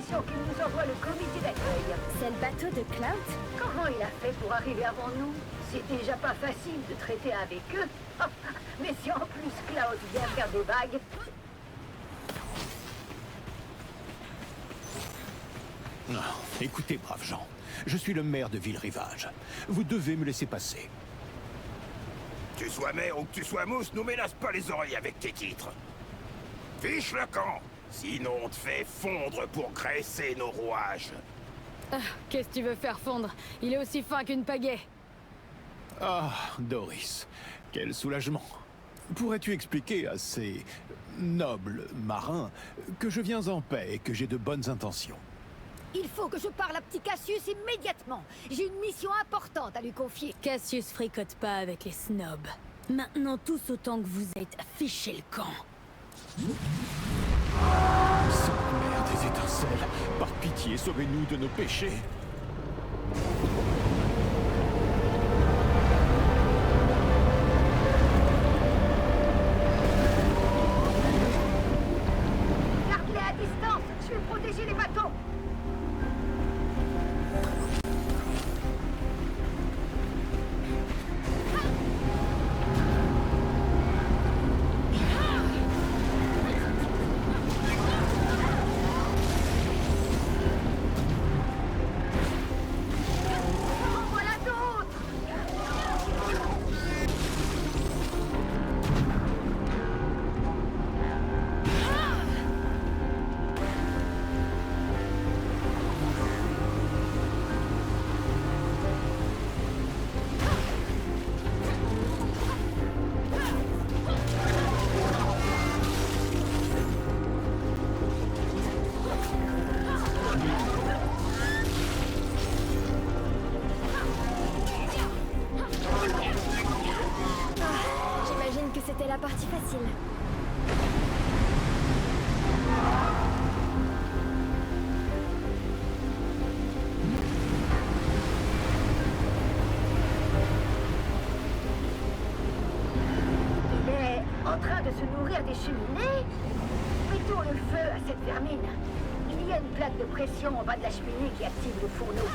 mission qu'il nous envoie le comité d'accueil. C'est le bateau de Cloud? Comment il a fait pour arriver avant nous? C'est déjà pas facile de traiter avec eux. Mais si en plus Cloud vient faire des vagues... Non, écoutez, braves gens. Je suis le maire de Ville-Rivage. Vous devez me laisser passer. Tu sois maire ou que tu sois mousse, nous mélasse pas les oreilles avec tes titres. Fiche le camp, sinon on te fait fondre pour graisser nos rouages. Ah, qu'est-ce que tu veux faire fondre? Il est aussi fin qu'une pagaie. Ah, Doris, quel soulagement. Pourrais-tu expliquer à ces nobles marins que je viens en paix et que j'ai de bonnes intentions? Il faut que je parle à petit Cassius immédiatement. J'ai une mission importante à lui confier. Cassius fricote pas avec les snobs. Maintenant, tous autant que vous êtes, fichez le camp. Cette mère des étincelles, par pitié, sauvez-nous de nos péchés. Garde-les à distance. Je vais protéger les bateaux. J'imagine que c'était la partie facile. Il est en train de se nourrir des cheminées. Mettons le feu à cette vermine. Il y a une plaque de pression en bas de la cheminée qui active le fourneau.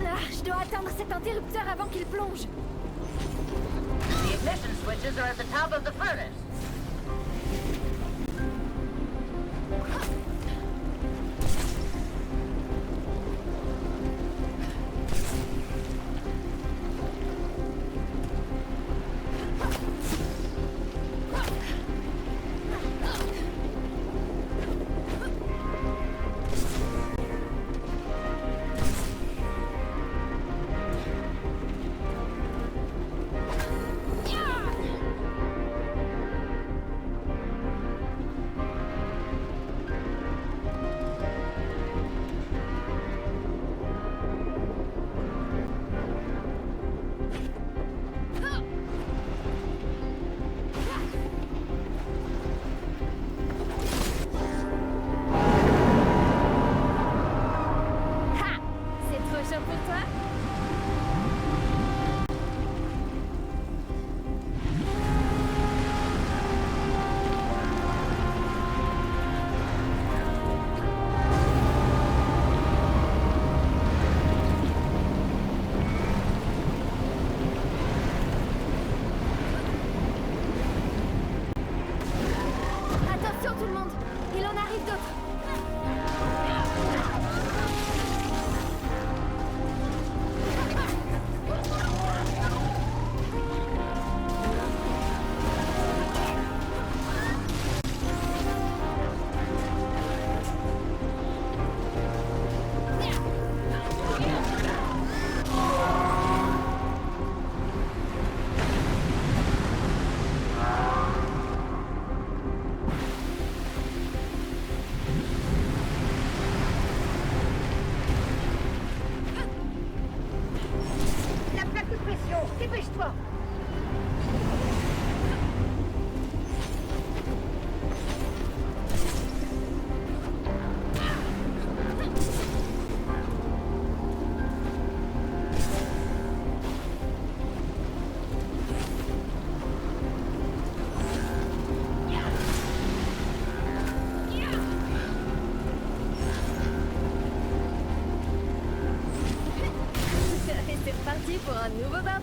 Ah, je dois atteindre cet interrupteur avant qu'il plonge. The ignition switches are at the top of the furnace.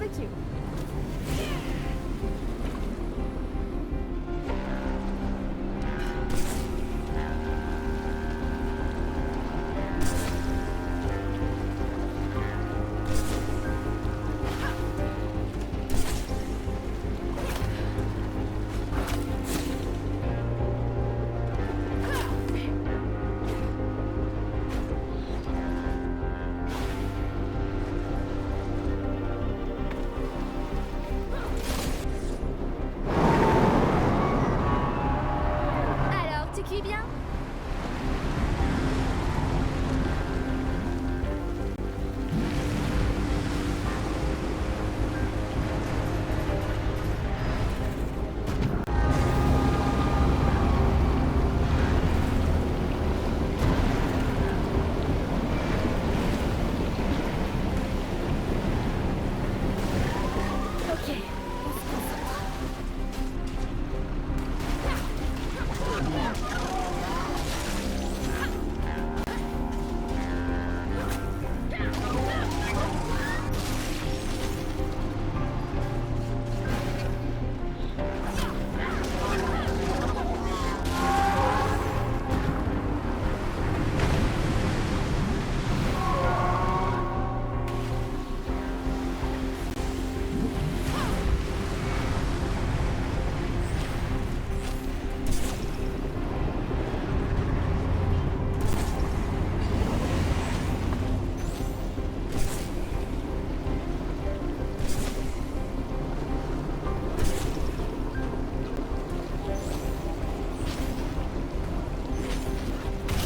barbecue. Alors, tu cuis bien? Ok, on se concentre.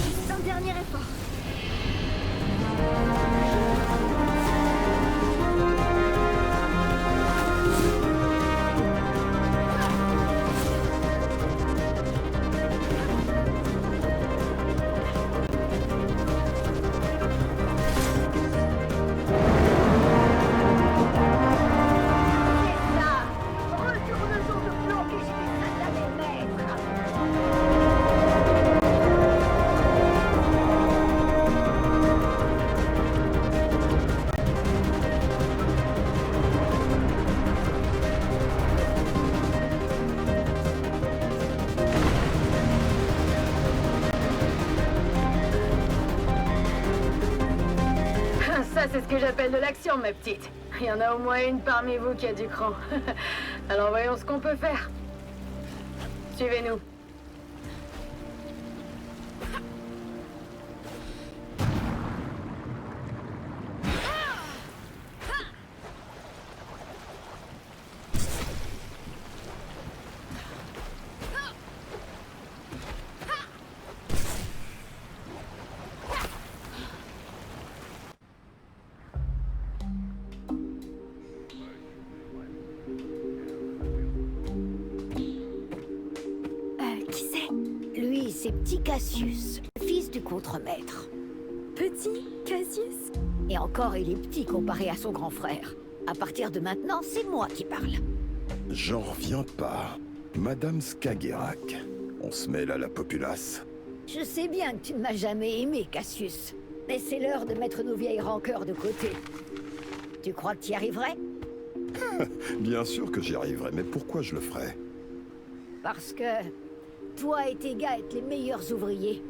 Juste un dernier effort. C'est ça. Retourne-nous de plomb que j'ai fait ça à mes maîtres. Ça, c'est ce que j'appelle de l'action, ma petite. Il y en a au moins une parmi vous qui a du cran. Alors voyons ce qu'on peut faire. Suivez-nous. Qui c'est? Lui, c'est Petit Cassius, fils du contremaître. Petit Cassius? Et encore, il est petit comparé à son grand frère. À partir de maintenant, c'est moi qui parle. J'en reviens pas. Madame Skagerrak. On se mêle à la populace. Je sais bien que tu ne m'as jamais aimé, Cassius. Mais c'est l'heure de mettre nos vieilles rancœurs de côté. Tu crois que tu y arriverais? Bien sûr que j'y arriverai, mais pourquoi je le ferais? Parce que toi et tes gars êtes les meilleurs ouvriers.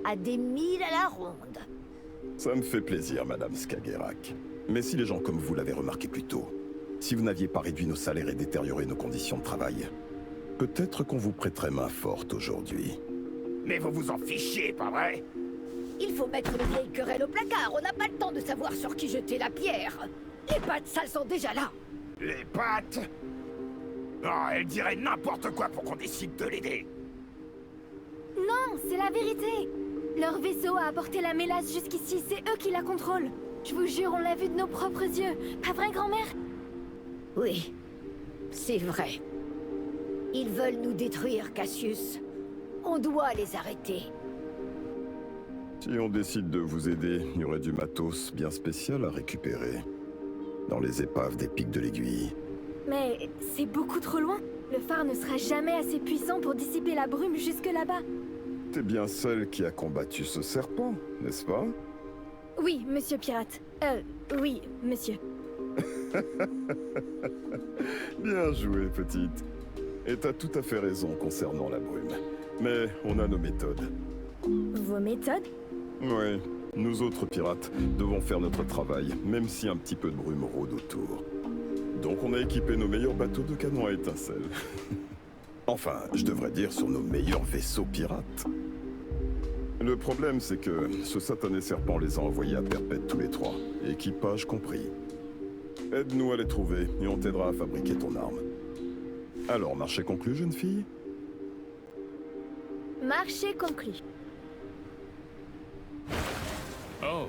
À des milles à la ronde. Ça me fait plaisir, Madame Skagerrak. Mais si les gens comme vous l'avez remarqué plus tôt, si vous n'aviez pas réduit nos salaires et détérioré nos conditions de travail, peut-être qu'on vous prêterait main forte aujourd'hui. Mais vous vous en fichez, pas vrai? Il faut mettre les vieilles querelles au placard. On n'a pas le temps de savoir sur qui jeter la pierre. Les pattes sales sont déjà là. Les pattes? Oh, elle dirait n'importe quoi pour qu'on décide de l'aider. Non, c'est la vérité. Leur vaisseau a apporté la mélasse jusqu'ici, c'est eux qui la contrôlent. Je vous jure, on l'a vu de nos propres yeux. Pas vrai, grand-mère? Oui, c'est vrai. Ils veulent nous détruire, Cassius. On doit les arrêter. Si on décide de vous aider, il y aurait du matos bien spécial à récupérer. Dans les épaves des pics de l'aiguille. Mais c'est beaucoup trop loin. Le phare ne sera jamais assez puissant pour dissiper la brume jusque là-bas. T'es bien celle qui a combattu ce serpent, n'est-ce pas? Oui, monsieur pirate. Oui, monsieur. Bien joué, petite. Et t'as tout à fait raison concernant la brume. Mais on a nos méthodes. Vos méthodes? Oui, nous autres pirates devons faire notre travail, même si un petit peu de brume rôde autour. Donc on a équipé nos meilleurs bateaux de canon à étincelles. Enfin, je devrais dire sur nos meilleurs vaisseaux pirates. Le problème, c'est que ce satané serpent les a envoyés à perpète tous les trois, équipage compris. Aide-nous à les trouver et on t'aidera à fabriquer ton arme. Alors, marché conclu, jeune fille? Marché conclu. Oh.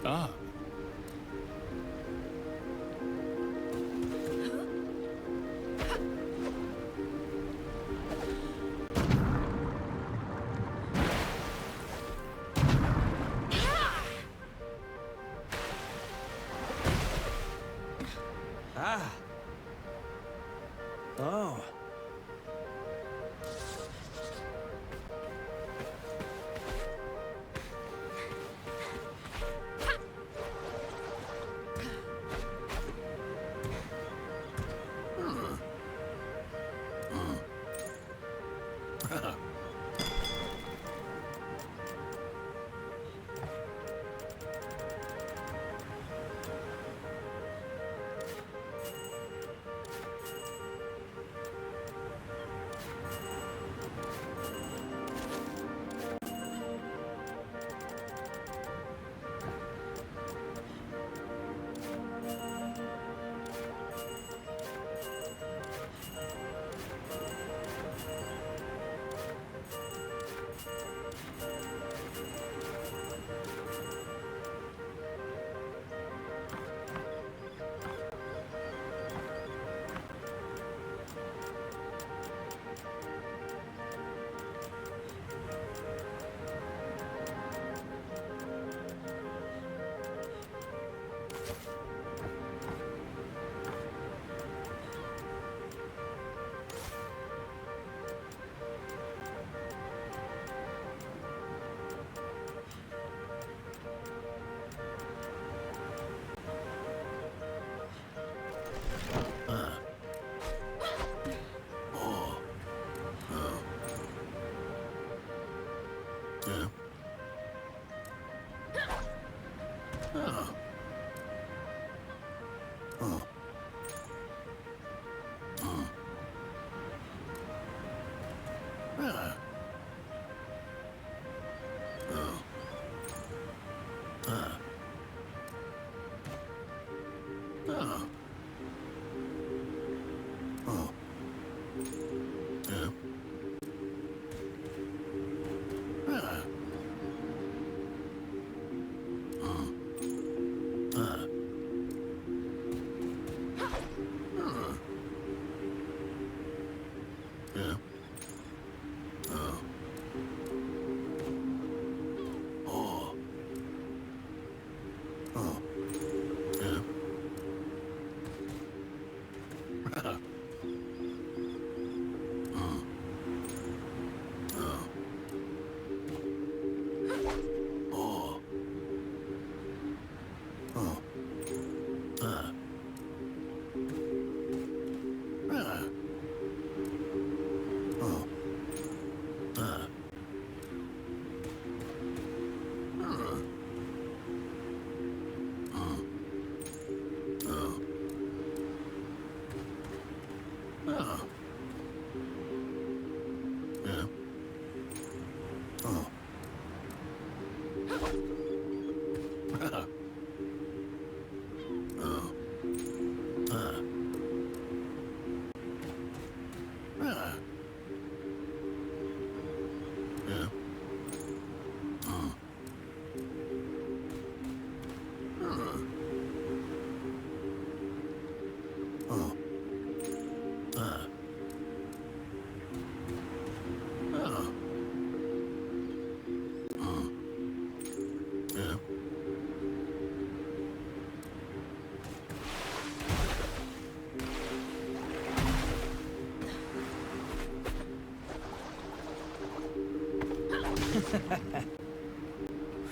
Ah. Ah. Oh.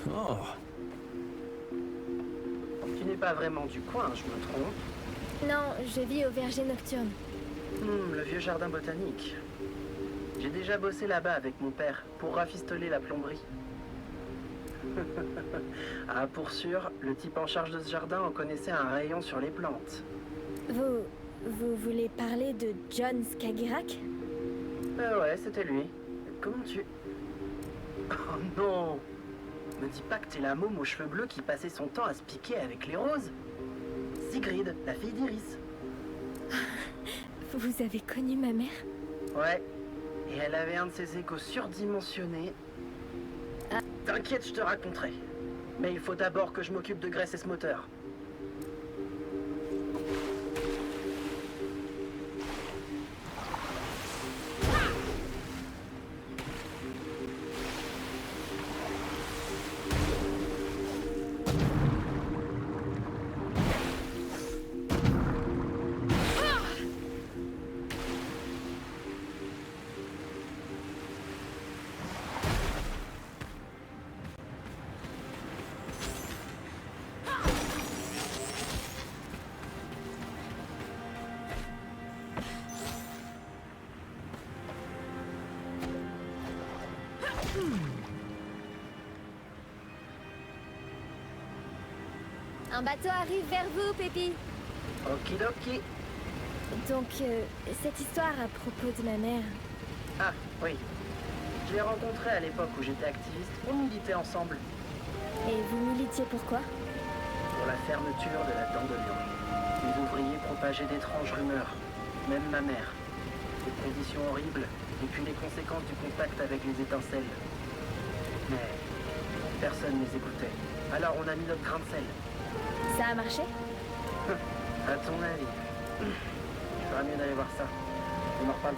Oh, Tu n'es pas vraiment du coin, je me trompe. Non, je vis au Verger Nocturne. Le vieux jardin botanique. J'ai déjà bossé là-bas avec mon père pour rafistoler la plomberie. Ah, pour sûr, le type en charge de ce jardin en connaissait un rayon sur les plantes. Vous voulez parler de John Skagerrak? Ouais, c'était lui. Comment tu... Oh non! Me dis pas que t'es la môme aux cheveux bleus qui passait son temps à se piquer avec les roses. Sigrid, la fille d'Iris. Vous avez connu ma mère? Ouais. Et elle avait un de ses égos surdimensionnés. T'inquiète, je te raconterai. Mais il faut d'abord que je m'occupe de graisser ce moteur. Un bateau arrive vers vous, Pépi. Okidoki. Donc, cette histoire à propos de ma mère... Ah, oui. Je l'ai rencontrée à l'époque où j'étais activiste. On militait ensemble Et vous militiez pourquoi? pour la fermeture de la Dent de Lion. Les ouvriers propageaient d'étranges rumeurs. Même ma mère. Des conditions horribles et puis les conséquences du contact avec les étincelles. Mais personne ne les écoutait. Alors on a mis notre grain de sel. Ça a marché? À ton avis. Il ferait mieux d'aller voir ça. On en reparle.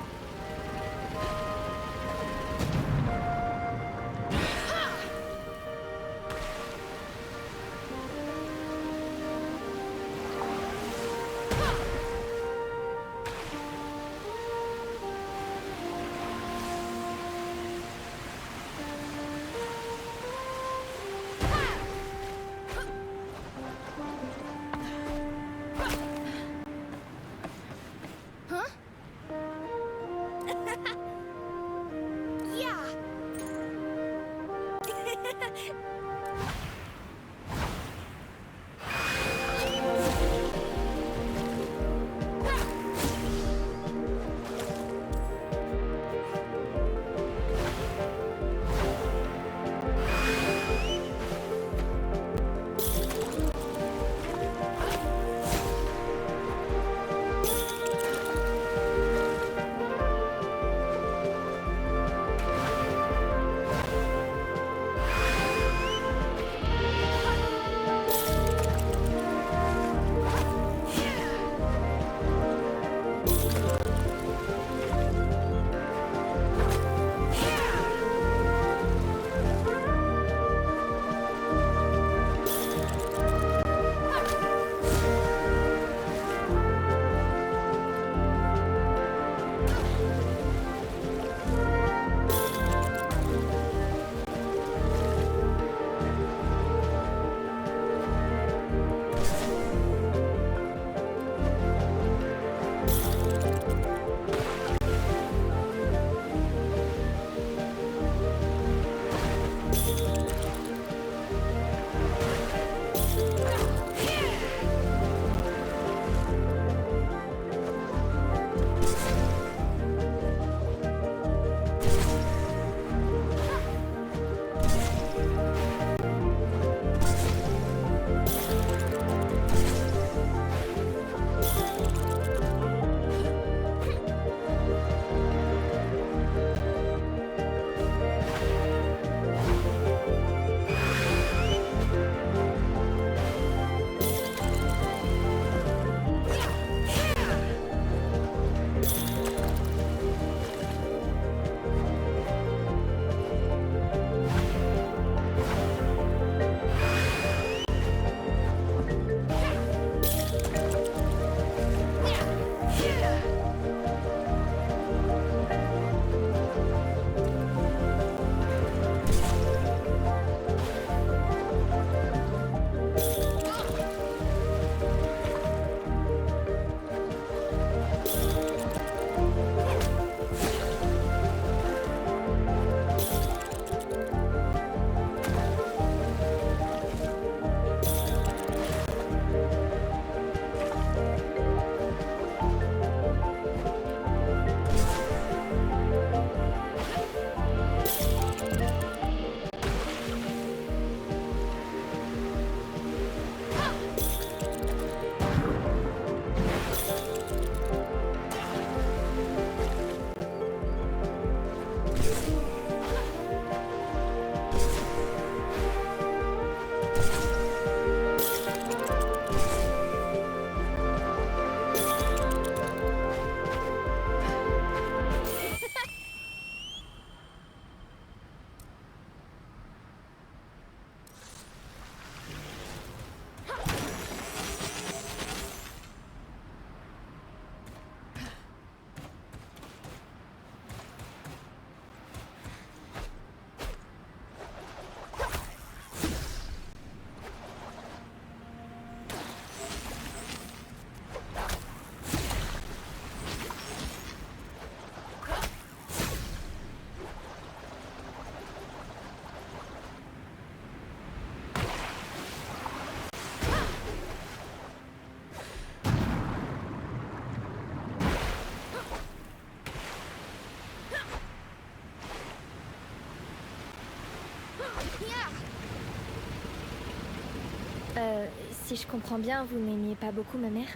Si je comprends bien, vous n'aimiez pas beaucoup ma mère?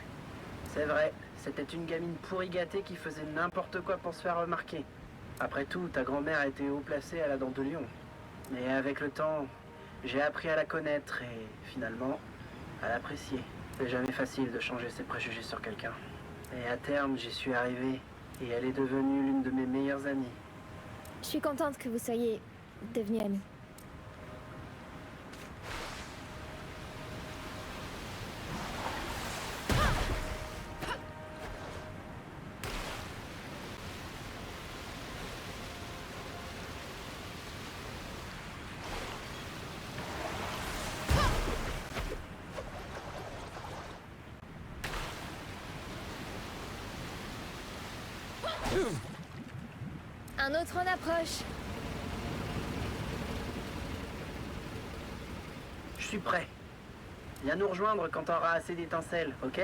C'est vrai, c'était une gamine pourri gâtée qui faisait n'importe quoi pour se faire remarquer. Après tout, ta grand-mère était haut placée à la Dent de Lion. Mais avec le temps, j'ai appris à la connaître et, finalement, à l'apprécier. C'est jamais facile de changer ses préjugés sur quelqu'un. Et à terme, j'y suis arrivé, et elle est devenue l'une de mes meilleures amies. Je suis contente que vous soyez devenus amis. Un autre en approche. Je suis prêt. Viens nous rejoindre quand t'auras assez d'étincelles, ok?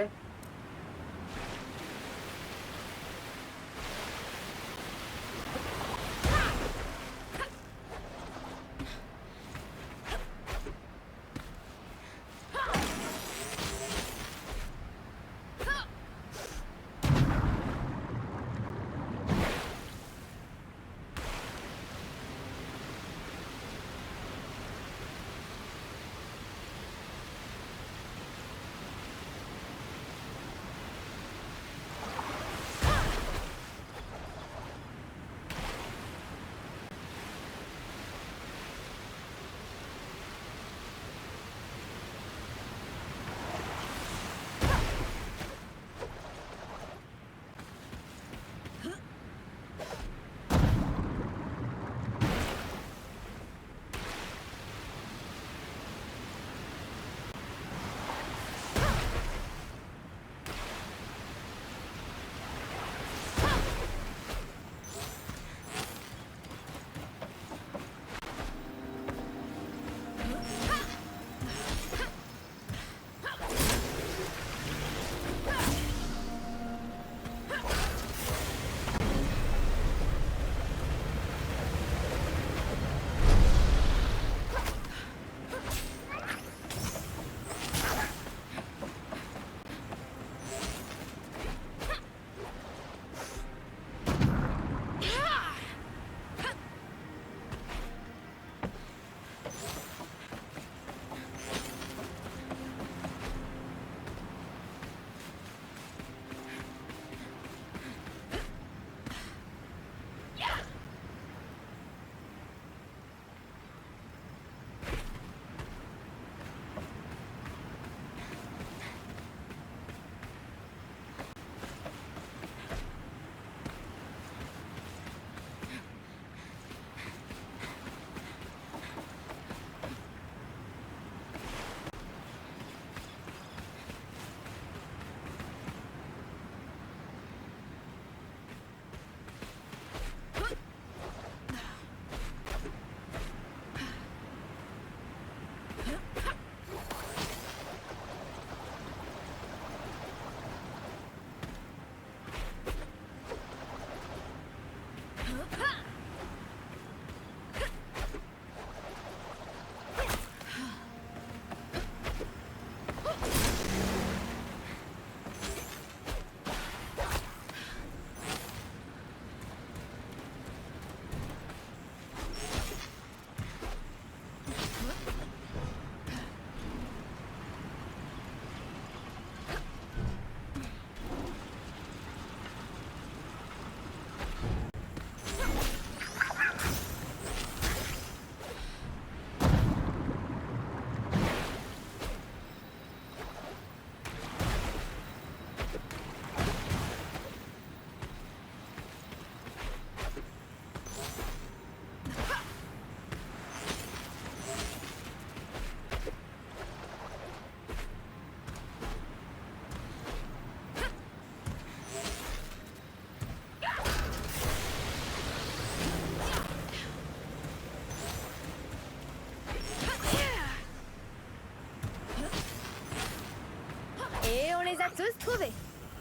tous trouvés.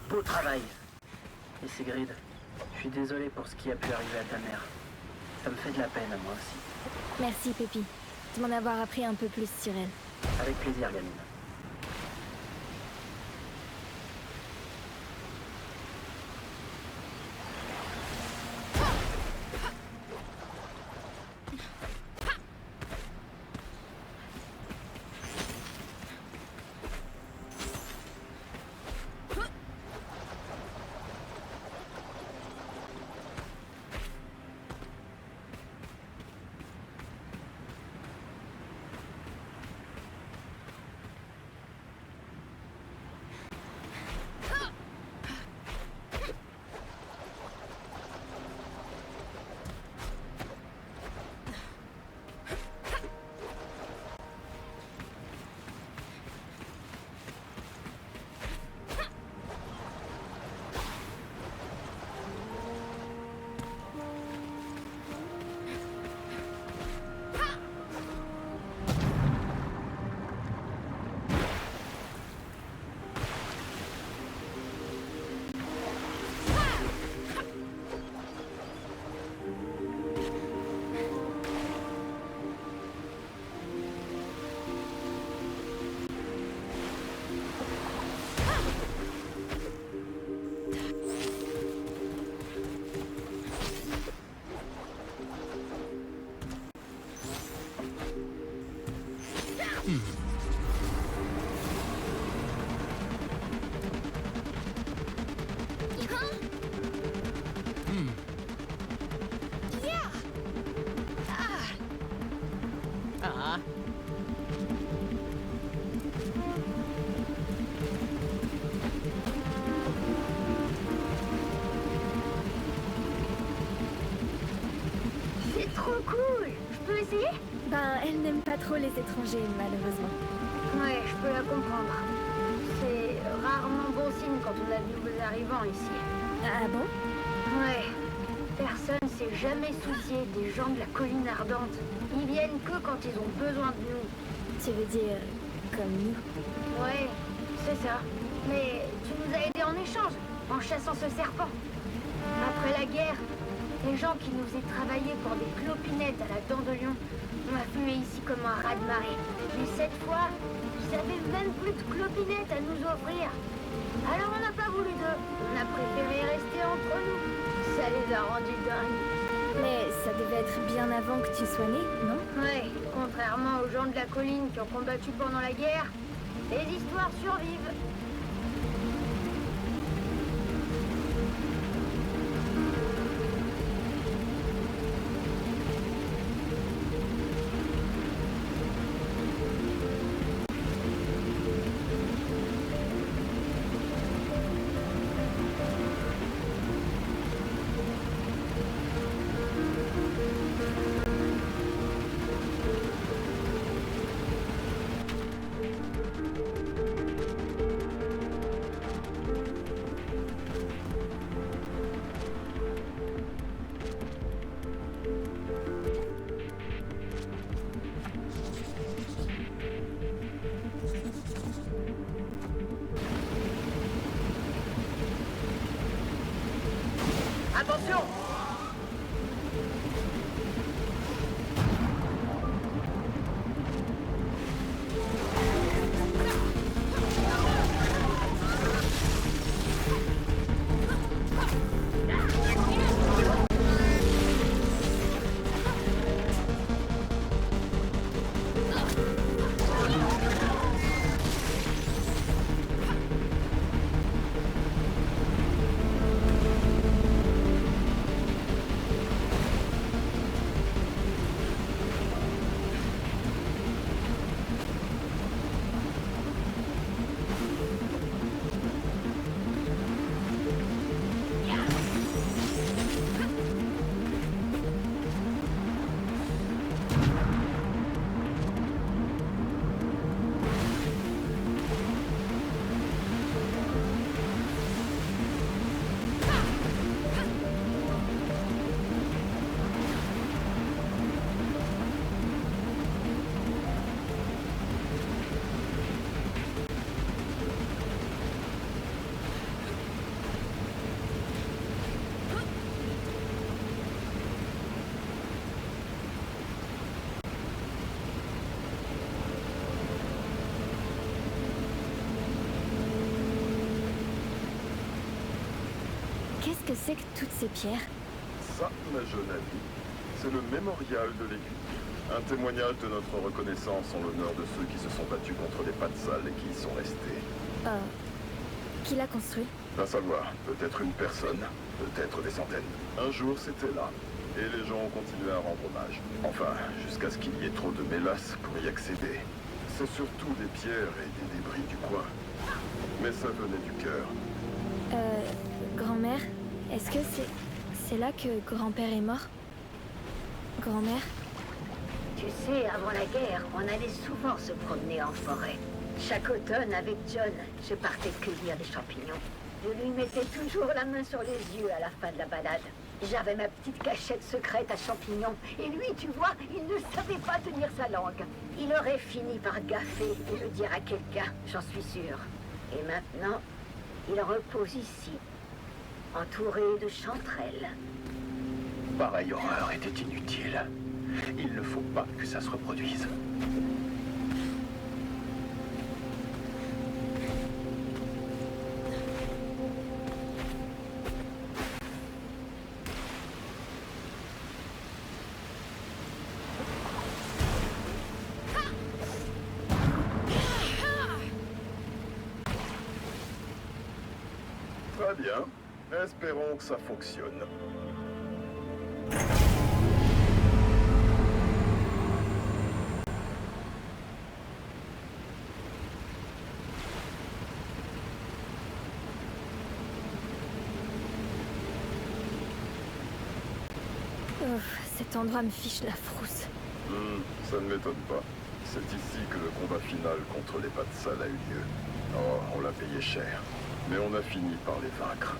Beau travail. Et Sigrid, je suis désolé pour ce qui a pu arriver à ta mère. Ça me fait de la peine à moi aussi. Merci, Pépi, de m'en avoir appris un peu plus sur elle. Avec plaisir, gamine. Enfin, elle n'aime pas trop les étrangers, malheureusement. Ouais, je peux la comprendre. C'est rarement bon signe quand on a de nouveaux arrivants ici. Ah bon? Ouais. Personne s'est jamais soucié des gens de la colline ardente. Ils viennent que quand ils ont besoin de nous. Tu veux dire comme nous? Ouais, c'est ça. Mais tu nous as aidés en échange, en chassant ce serpent. Après la guerre, les gens qui nous faisaient travailler pour des clopinettes à la dent de lion ont afflué ici comme un raz-de-marée. Mais cette fois, ils avaient même plus de clopinettes à nous offrir. Alors on n'a pas voulu d'eux. On a préféré rester entre nous. Ça les a rendus dingues. Mais ça devait être bien avant que tu sois né, non? Ouais, contrairement aux gens de la colline qui ont combattu pendant la guerre, les histoires survivent. Attention! Qu'est-ce que c'est que toutes ces pierres? Ça, ma jeune amie, c'est le mémorial de l'écurie. Un témoignage de notre reconnaissance en l'honneur de ceux qui se sont battus contre les pattes sales et qui y sont restés. Qui l'a construit? À savoir, peut-être une personne, peut-être des centaines. Un jour, c'était là. Et les gens ont continué à rendre hommage. Enfin, jusqu'à ce qu'il y ait trop de mélasses pour y accéder. C'est surtout des pierres et des débris du coin. Mais ça venait du cœur. Grand-mère, est-ce que c'est là que grand-père est mort? Grand-mère? Tu sais, avant la guerre, on allait souvent se promener en forêt. Chaque automne, avec John, je partais cueillir des champignons. Je lui mettais toujours la main sur les yeux à la fin de la balade. J'avais ma petite cachette secrète à champignons. Et lui, tu vois, il ne savait pas tenir sa langue. Il aurait fini par gaffer et le dire à quelqu'un, j'en suis sûre. Et maintenant, il repose ici, entouré de chanterelles. Pareille horreur était inutile. Il ne faut pas que ça se reproduise. Très bien. Espérons que ça fonctionne. Cet endroit me fiche la frousse. Ça ne m'étonne pas. C'est ici que le combat final contre les pattes sales a eu lieu. Oh, on l'a payé cher. Mais on a fini par les vaincre.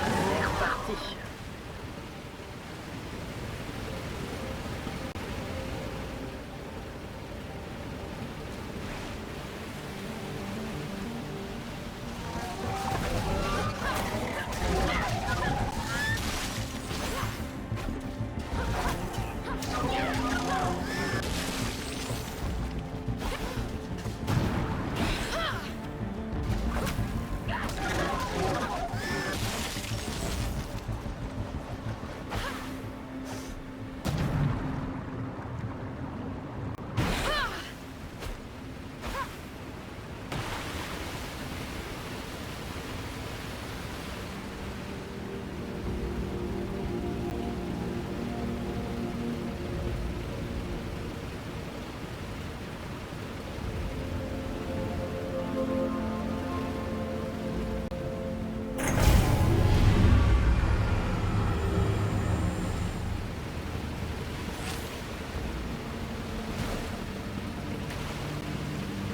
On est reparti.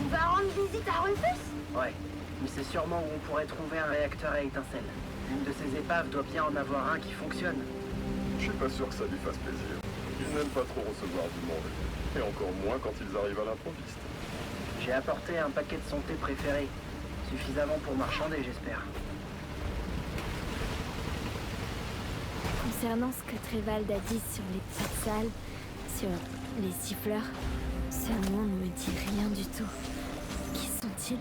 On va rendre visite à Rufus? Ouais, mais c'est sûrement où on pourrait trouver un réacteur à étincelles. Une de ces épaves doit bien en avoir un qui fonctionne. Je suis pas sûr que ça lui fasse plaisir. Il n'aime pas trop recevoir du monde. Et encore moins quand ils arrivent à l'improviste. J'ai apporté un paquet de son thé préféré. Suffisamment pour marchander, j'espère. Concernant ce que Trévald a dit sur les pattes sales, sur les siffleurs, ce nom ne me dit rien du tout. Qui sont-ils?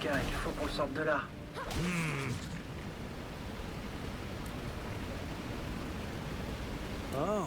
Il faut qu'on sorte de là. Oh.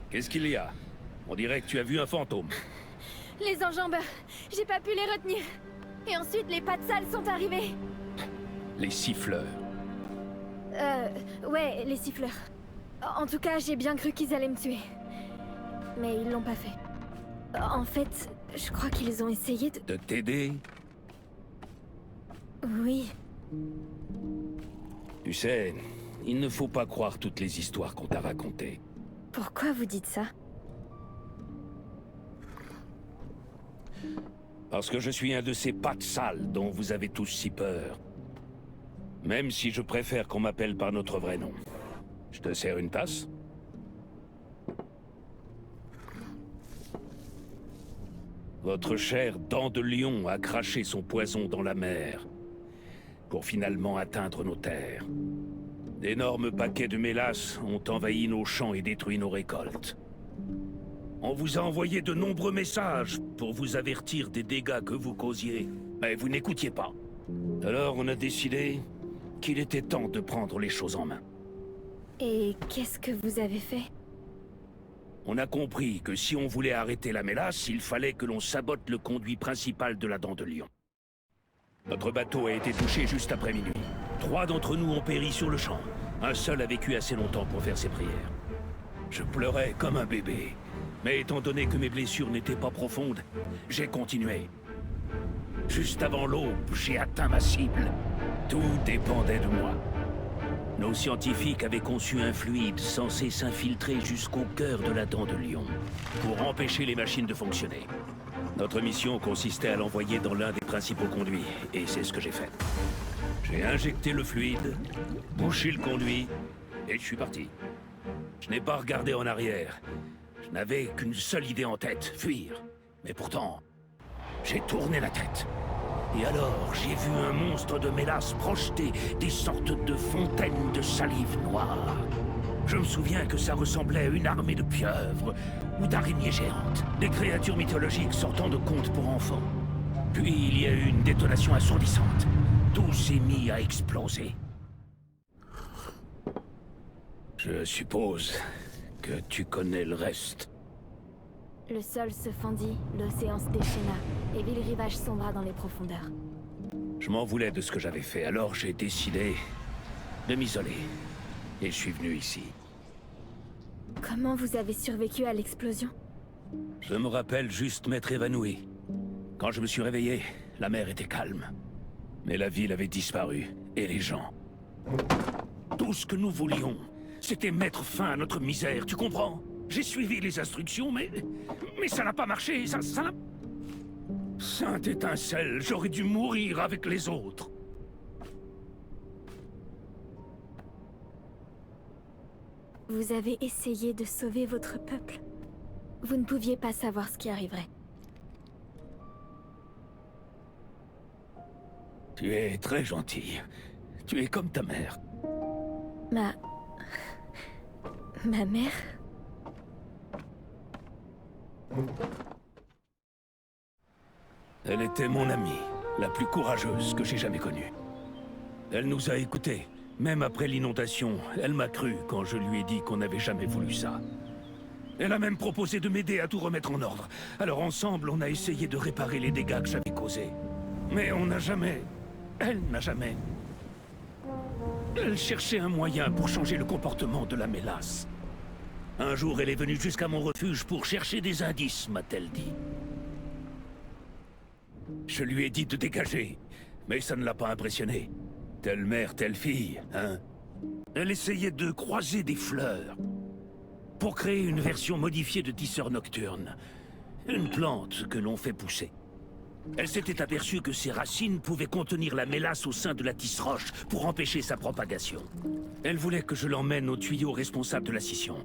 Qu'est-ce qu'il y a? On dirait que tu as vu un fantôme. Les enjambeurs, j'ai pas pu les retenir. Et ensuite, les pattes sales sont arrivées. Les siffleurs. Ouais, les siffleurs. En tout cas, j'ai bien cru qu'ils allaient me tuer. Mais ils l'ont pas fait. En fait, je crois qu'ils ont essayé de... De t'aider? Oui. Tu sais, il ne faut pas croire toutes les histoires qu'on t'a racontées. Pourquoi vous dites ça? Parce que je suis un de ces pattes sales dont vous avez tous si peur. Même si je préfère qu'on m'appelle par notre vrai nom. Je te sers une tasse? Votre chère dent de lion a craché son poison dans la mer, pour finalement atteindre nos terres. D'énormes paquets de mélasse ont envahi nos champs et détruit nos récoltes. On vous a envoyé de nombreux messages pour vous avertir des dégâts que vous causiez, mais vous n'écoutiez pas. Alors on a décidé qu'il était temps de prendre les choses en main. Et qu'est-ce que vous avez fait? On a compris que si on voulait arrêter la mélasse, il fallait que l'on sabote le conduit principal de la Dent de Lion. Notre bateau a été touché juste après minuit. 3 d'entre nous ont péri sur le champ. Un seul a vécu assez longtemps pour faire ses prières. Je pleurais comme un bébé. Mais étant donné que mes blessures n'étaient pas profondes, j'ai continué. Juste avant l'aube, j'ai atteint ma cible. Tout dépendait de moi. Nos scientifiques avaient conçu un fluide censé s'infiltrer jusqu'au cœur de la Dent de Lion, pour empêcher les machines de fonctionner. Notre mission consistait à l'envoyer dans l'un des principaux conduits, et c'est ce que j'ai fait. J'ai injecté le fluide, bouché le conduit, et je suis parti. Je n'ai pas regardé en arrière. Je n'avais qu'une seule idée en tête, fuir. Mais pourtant, j'ai tourné la tête. Et alors, j'ai vu un monstre de mélasse projeter des sortes de fontaines de salive noire. Je me souviens que ça ressemblait à une armée de pieuvres ou d'araignées géantes, des créatures mythologiques sortant de contes pour enfants. Puis il y a eu une détonation assourdissante. Tout s'est mis à exploser. Je suppose que tu connais le reste. Le sol se fendit, l'océan se déchaîna, et Ville Rivage sombra dans les profondeurs. Je m'en voulais de ce que j'avais fait, alors j'ai décidé de m'isoler. Et je suis venu ici. Comment vous avez survécu à l'explosion? Je me rappelle juste m'être évanoui. Quand je me suis réveillé, la mer était calme. Mais la ville avait disparu, et les gens. Tout ce que nous voulions, c'était mettre fin à notre misère, tu comprends? J'ai suivi les instructions, mais ça n'a pas marché, ça n'a... Sainte étincelle, j'aurais dû mourir avec les autres. Vous avez essayé de sauver votre peuple. Vous ne pouviez pas savoir ce qui arriverait. Tu es très gentil. Tu es comme ta mère. Ma mère? Elle était mon amie, la plus courageuse que j'ai jamais connue. Elle nous a écoutés. Même après l'inondation, elle m'a cru quand je lui ai dit qu'on n'avait jamais voulu ça. Elle a même proposé de m'aider à tout remettre en ordre. Alors ensemble, on a essayé de réparer les dégâts que j'avais causés. Mais on n'a jamais... Elle n'a jamais... Elle cherchait un moyen pour changer le comportement de la mélasse. Un jour, elle est venue jusqu'à mon refuge pour chercher des indices, m'a-t-elle dit. Je lui ai dit de dégager, mais ça ne l'a pas impressionné. Telle mère, telle fille, hein? Elle essayait de croiser des fleurs pour créer une version modifiée de tisseur nocturne. Une plante que l'on fait pousser. Elle s'était aperçue que ses racines pouvaient contenir la mélasse au sein de la tisse-roche pour empêcher sa propagation. Elle voulait que je l'emmène au tuyau responsable de la scission,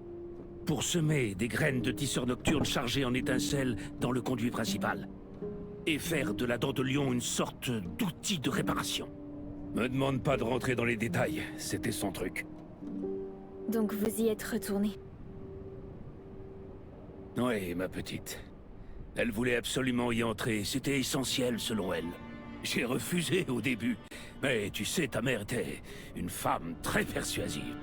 pour semer des graines de tisseur nocturne chargées en étincelles dans le conduit principal, et faire de la Dent de Lion une sorte d'outil de réparation. Me demande pas de rentrer dans les détails, c'était son truc. Donc vous y êtes retourné? Oui, ma petite. Elle voulait absolument y entrer, c'était essentiel selon elle. J'ai refusé au début, mais tu sais, ta mère était une femme très persuasive.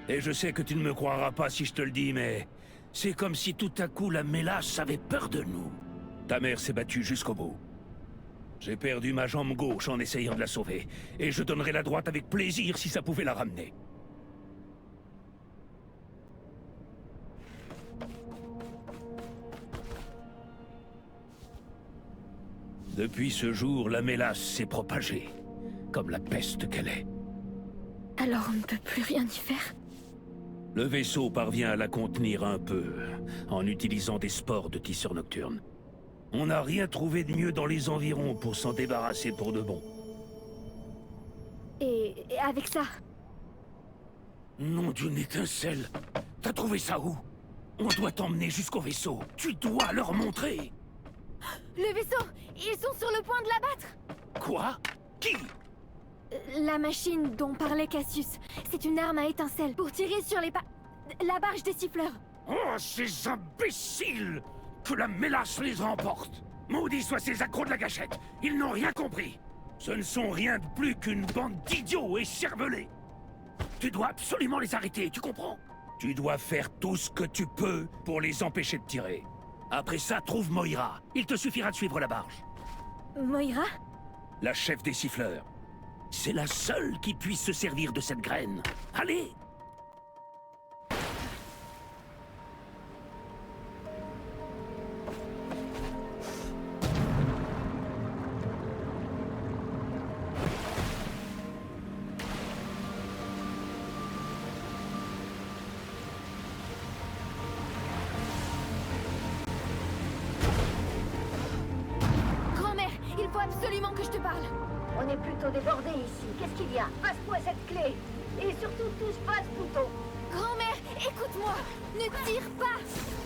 Et je sais que tu ne me croiras pas si je te le dis, mais C'est comme si tout à coup la mélasse avait peur de nous. Ta mère s'est battue jusqu'au bout. J'ai perdu ma jambe gauche en essayant de la sauver, et je donnerais la droite avec plaisir si ça pouvait la ramener. Depuis ce jour, la mélasse s'est propagée, comme la peste qu'elle est. Alors on ne peut plus rien y faire? Le vaisseau parvient à la contenir un peu, en utilisant des spores de tisseurs nocturnes. On n'a rien trouvé de mieux dans les environs pour s'en débarrasser pour de bon. Et avec ça? Nom d'une étincelle! T'as trouvé ça où? On doit t'emmener jusqu'au vaisseau. Tu dois leur montrer! Le vaisseau! Ils sont sur le point de l'abattre! Quoi? Qui? La machine dont parlait Cassius. C'est une arme à étincelles pour tirer sur la barge des siffleurs. Oh, ces imbéciles! Que la mélasse les emporte! Maudits soient ces accros de la gâchette! Ils n'ont rien compris! Ce ne sont rien de plus qu'une bande d'idiots et cervelés! Tu dois absolument les arrêter, tu comprends? Tu dois faire tout ce que tu peux pour les empêcher de tirer. Après ça, trouve Moira. Il te suffira de suivre la barge. Moira? La chef des siffleurs. C'est la seule qui puisse se servir de cette graine. Allez! Grand-mère, il faut absolument que je te parle. On est plutôt débordés ici. Qu'est-ce qu'il y a? Passe-moi cette clé. Et surtout, touche pas ce bouton. Grand-mère, écoute-moi! Ne tire pas!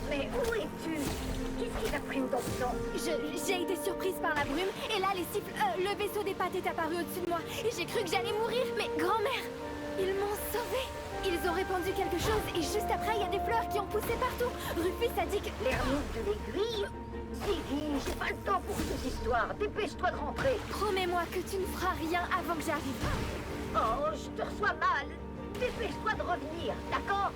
Mais où es-tu? Qu'est-ce qui t'a pris dans le temps? J'ai été surprise par la brume, et là, le vaisseau des pattes est apparu au-dessus de moi, et j'ai cru que j'allais mourir, mais grand-mère, ils m'ont sauvée! Ils ont répandu quelque chose, et juste après, il y a des fleurs qui ont poussé partout! Rufus a dit que... L'ermite de l'aiguille? Ziggy, j'ai pas le temps pour ces histoires. Dépêche-toi de rentrer. Promets-moi que tu ne feras rien avant que j'arrive. Oh, je te reçois mal. Dépêche-toi de revenir, d'accord?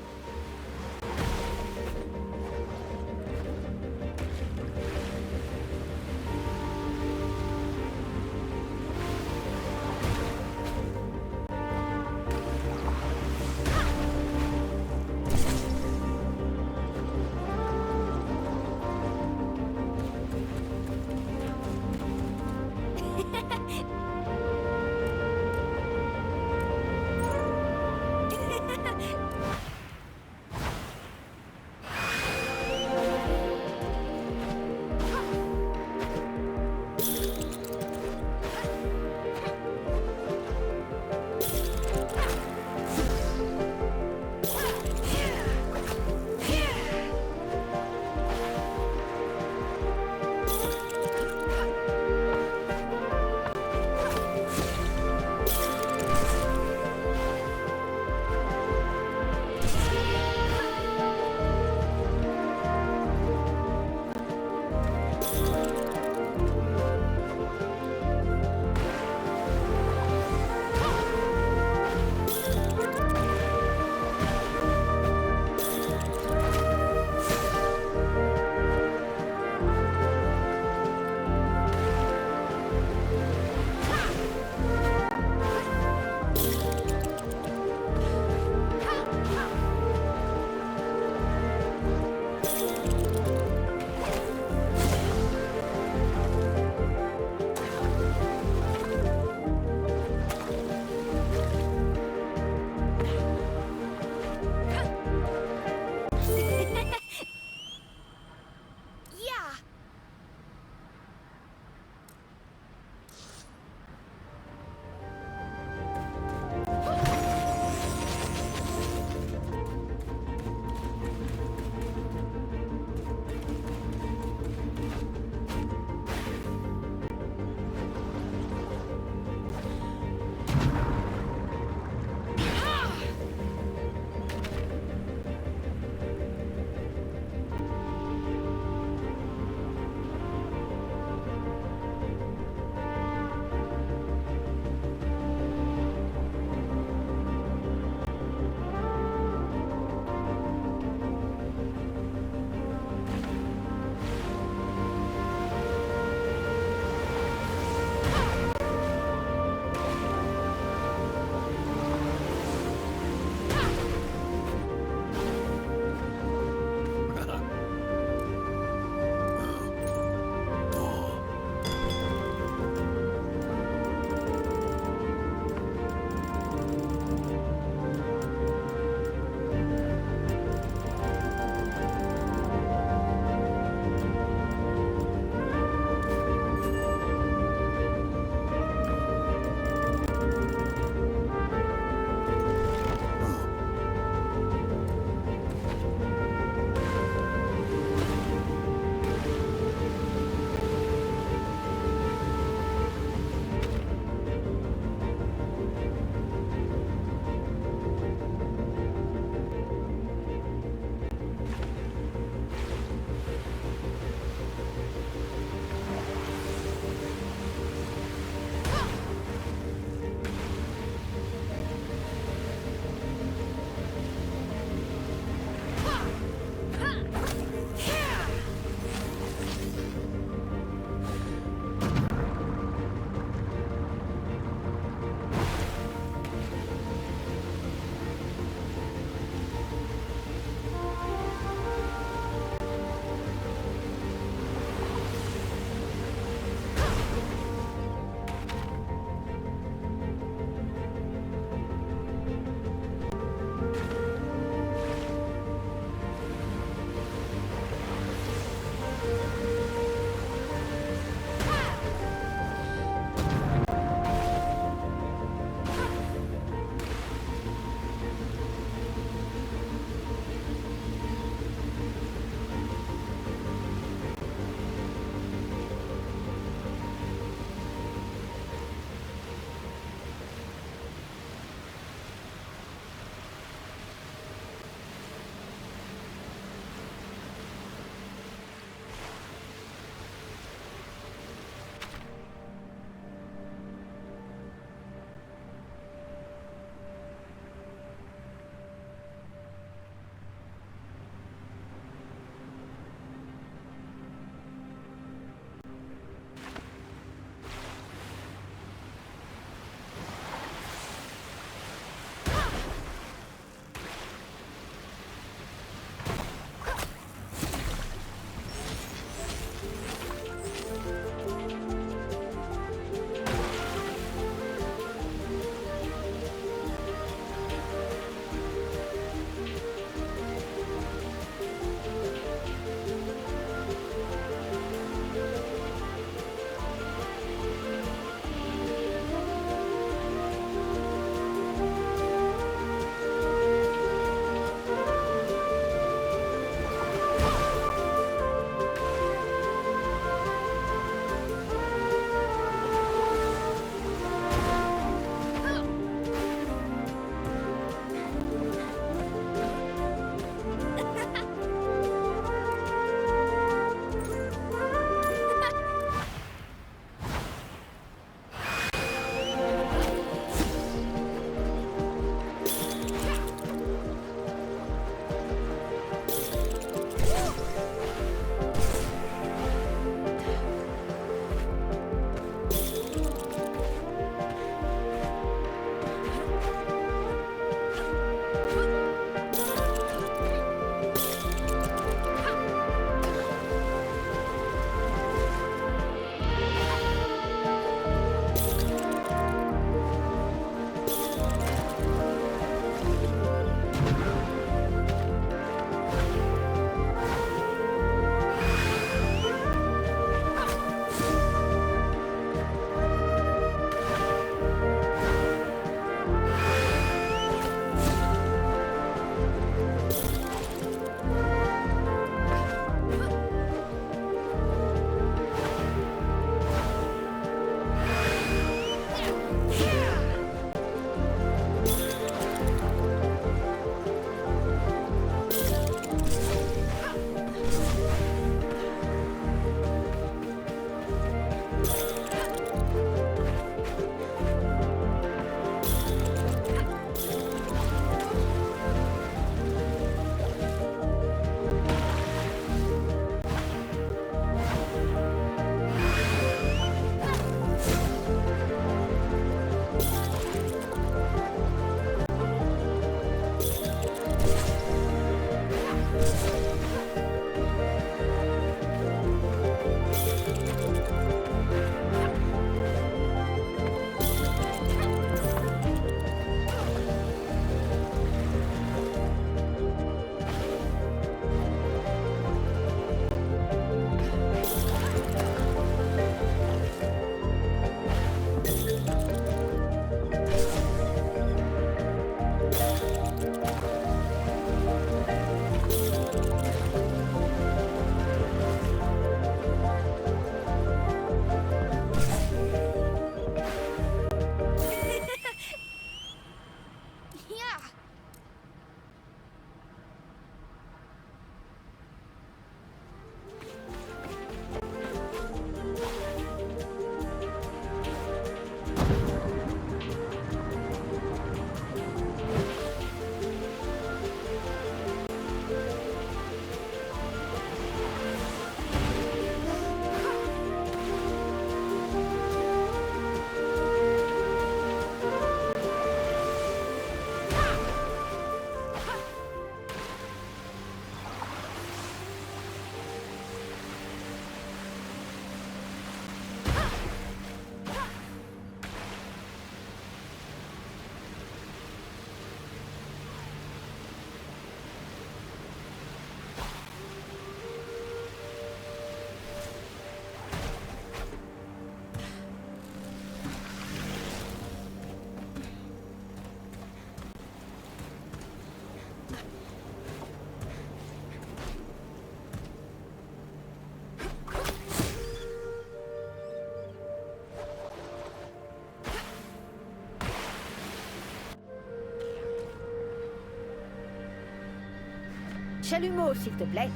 chalumeau, s'il te plaît.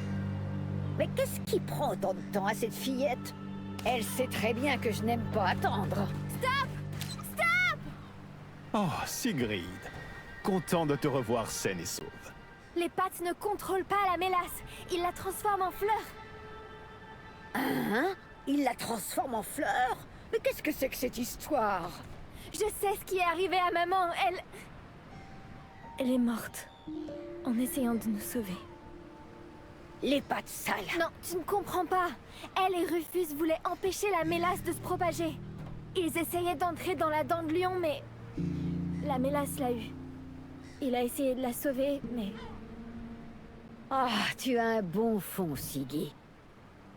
Mais qu'est-ce qui prend autant de temps à cette fillette? Elle sait très bien que je n'aime pas attendre. Stop! Stop! Oh, Sigrid. Content de te revoir saine et sauve. Les pattes ne contrôlent pas la mélasse. Ils la transforment en fleur. Hein? Il la transforme en fleur? Mais qu'est-ce que c'est que cette histoire? Je sais ce qui est arrivé à maman. Elle est morte. En essayant de nous sauver. Les pattes sales. Non, tu ne comprends pas. Elle et Rufus voulaient empêcher la mélasse de se propager. Ils essayaient d'entrer dans la dent de lion, mais... la mélasse l'a eu. Il a essayé de la sauver, mais... Ah, tu as un bon fond, Siggy.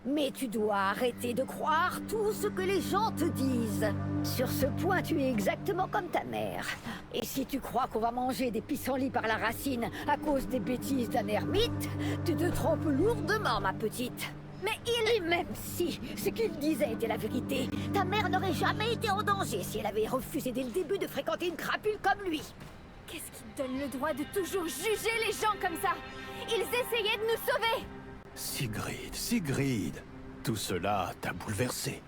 Mais tu dois arrêter de croire tout ce que les gens te disent. Sur ce point, tu es exactement comme ta mère. Et si tu crois qu'on va manger des pissenlits par la racine à cause des bêtises d'un ermite, tu te trompes lourdement, ma petite. Mais Et même si ce qu'il disait était la vérité, ta mère n'aurait jamais été en danger si elle avait refusé dès le début de fréquenter une crapule comme lui. qu'est-ce qui te donne le droit de toujours juger les gens comme ça? Ils essayaient de nous sauver! Sigrid, tout cela t'a bouleversé.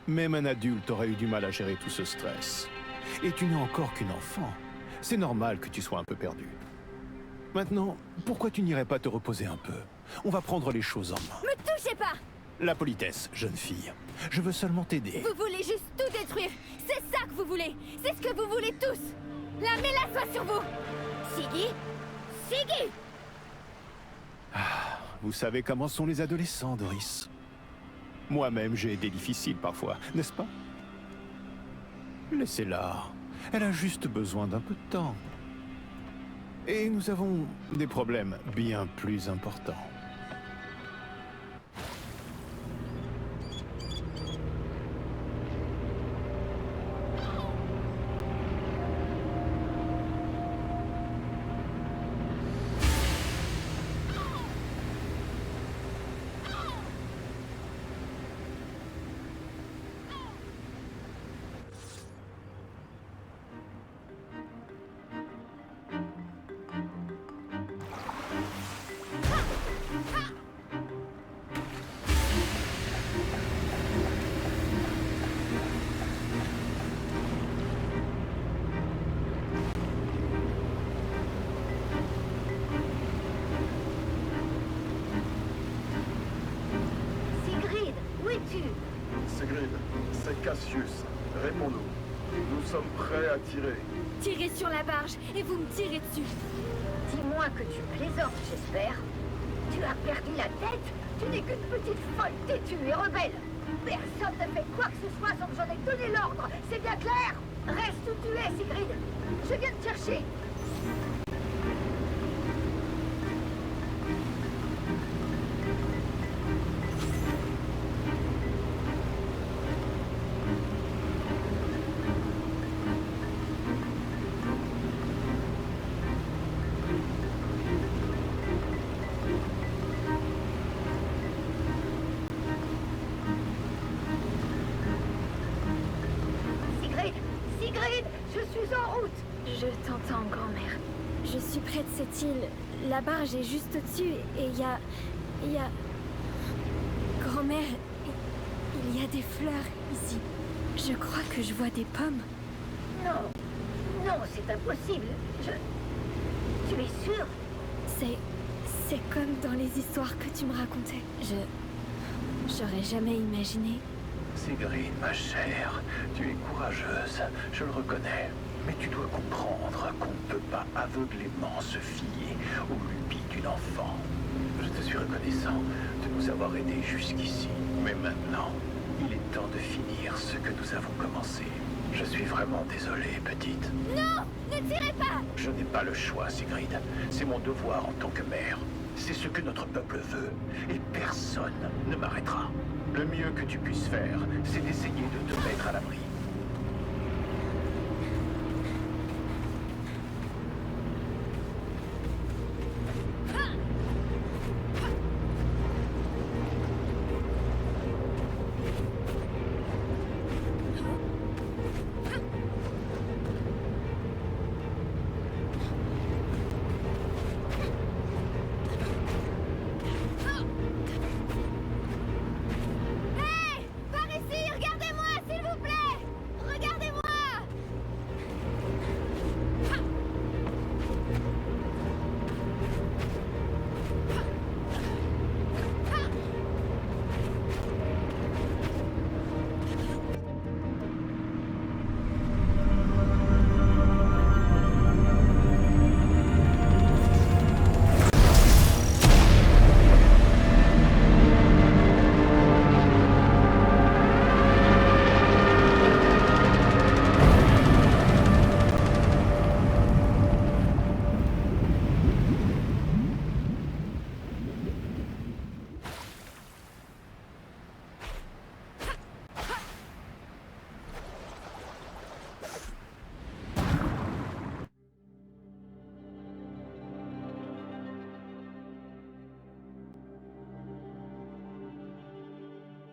Même un adulte aurait eu du mal à gérer tout ce stress. Et tu n'es encore qu'une enfant. C'est normal que tu sois un peu perdue. Maintenant, pourquoi tu n'irais pas te reposer un peu? On va prendre les choses en main. Me touchez pas! La politesse, jeune fille. Je veux seulement t'aider. Vous voulez juste tout détruire! C'est ça que vous voulez! C'est ce que vous voulez tous! La mélasse soit sur vous! Siggy? Siggy! Vous savez comment sont les adolescents, Doris. Moi-même, j'ai été difficile parfois, n'est-ce pas? Laissez-la. Elle a juste besoin d'un peu de temps. Et nous avons des problèmes bien plus importants. Sigrid, où es-tu? Sigrid, c'est Cassius. Réponds-nous. Nous sommes prêts à tirer. Tirez sur la barge et vous me tirez dessus. Dis-moi que tu plaisantes, j'espère. Tu as perdu la tête? Tu n'es qu'une petite folle têtue et rebelle. Personne ne fait quoi que ce soit sans que j'en ai donné l'ordre. C'est bien clair? Reste où tu es, Sigrid. Je viens te chercher. Sigrid! Sigrid! Je suis en route! Je t'entends, grand-mère. Je suis près de cette île. La barge est juste au-dessus et il y a... Grand-mère, il y a des fleurs ici. Je crois que je vois des pommes. Non! Non, c'est impossible! Tu es sûre? C'est comme dans les histoires que tu me racontais. J'aurais jamais imaginé. Sigrid, ma chère, tu es courageuse, je le reconnais. Mais tu dois comprendre qu'on ne peut pas aveuglément se fier aux lubies d'une enfant. Je te suis reconnaissant de nous avoir aidés jusqu'ici. Mais maintenant, il est temps de finir ce que nous avons commencé. Je suis vraiment désolé, petite. Non! Ne tirez pas! Je n'ai pas le choix, Sigrid. C'est mon devoir en tant que mère. C'est ce que notre peuple veut. Et personne ne m'arrêtera. Le mieux que tu puisses faire, c'est d'essayer de te mettre à l'abri.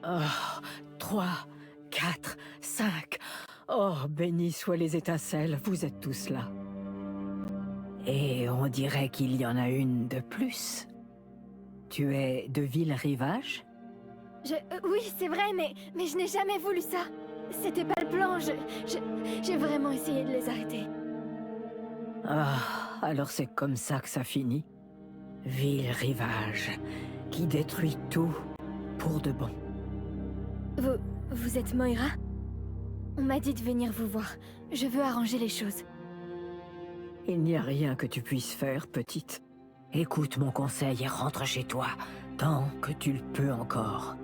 Oh, 3, 4, 5. Oh, bénis soient les étincelles, vous êtes tous là. Et on dirait qu'il y en a une de plus. Tu es de Ville Rivage? Oui, c'est vrai, mais je n'ai jamais voulu ça. C'était pas le plan, j'ai vraiment essayé de les arrêter. Ah, alors c'est comme ça que ça finit. Ville Rivage, qui détruit tout pour de bon. Vous êtes Moira? On m'a dit de venir vous voir. Je veux arranger les choses. Il n'y a rien que tu puisses faire, petite. Écoute mon conseil et rentre chez toi, tant que tu le peux encore.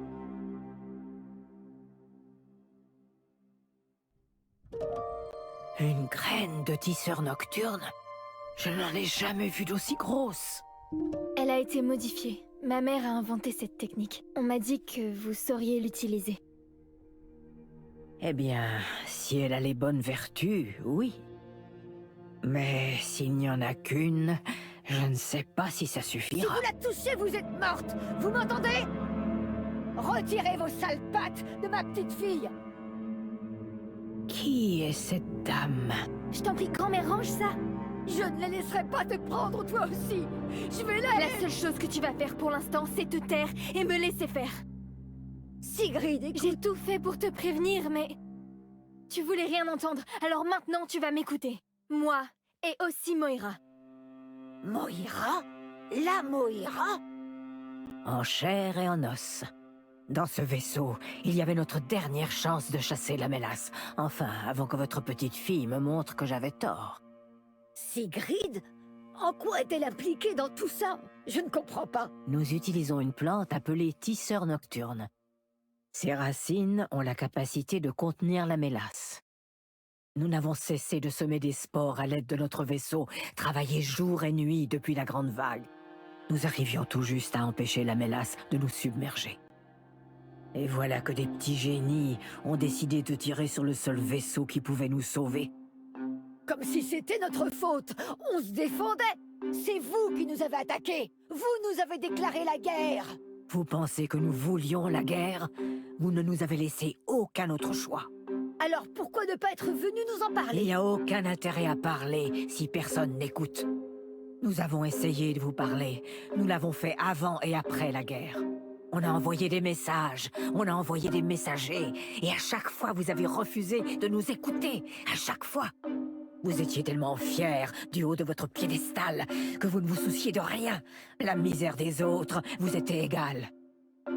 Une graine de tisseur nocturne? Je n'en ai jamais vu d'aussi grosse. Elle a été modifiée. Ma mère a inventé cette technique. On m'a dit que vous sauriez l'utiliser. Eh bien, si elle a les bonnes vertus, oui. Mais s'il n'y en a qu'une, je ne sais pas si ça suffira. Si vous la touchez, vous êtes morte. Vous m'entendez? Retirez vos sales pattes de ma petite fille. Qui est cette dame? Je t'en prie, grand-mère, range ça. Je ne la laisserai pas te prendre, toi aussi. Je vais la... La seule chose que tu vas faire pour l'instant, c'est te taire et me laisser faire. Sigrid, écoute... J'ai tout fait pour te prévenir, mais... Tu voulais rien entendre, alors maintenant tu vas m'écouter. Moi, et aussi Moira. Moira? La Moira? En chair et en os. Dans ce vaisseau, il y avait notre dernière chance de chasser la mélasse. Enfin, avant que votre petite fille me montre que j'avais tort. Sigrid? En quoi est-elle impliquée dans tout ça? Je ne comprends pas. Nous utilisons une plante appelée tisseur nocturne. Ses racines ont la capacité de contenir la mélasse. Nous n'avons cessé de semer des spores à l'aide de notre vaisseau, travailler jour et nuit depuis la grande vague. Nous arrivions tout juste à empêcher la mélasse de nous submerger. Et voilà que des petits génies ont décidé de tirer sur le seul vaisseau qui pouvait nous sauver. Comme si c'était notre faute. On se défendait. C'est vous qui nous avez attaqués. Vous nous avez déclaré la guerre. Vous pensez que nous voulions la guerre? Vous ne nous avez laissé aucun autre choix. Alors pourquoi ne pas être venu nous en parler? Il n'y a aucun intérêt à parler si personne n'écoute. Nous avons essayé de vous parler. Nous l'avons fait avant et après la guerre. On a envoyé des messages, on a envoyé des messagers, et à chaque fois vous avez refusé de nous écouter. À chaque fois. Vous étiez tellement fiers du haut de votre piédestal que vous ne vous souciez de rien. La misère des autres vous était égale.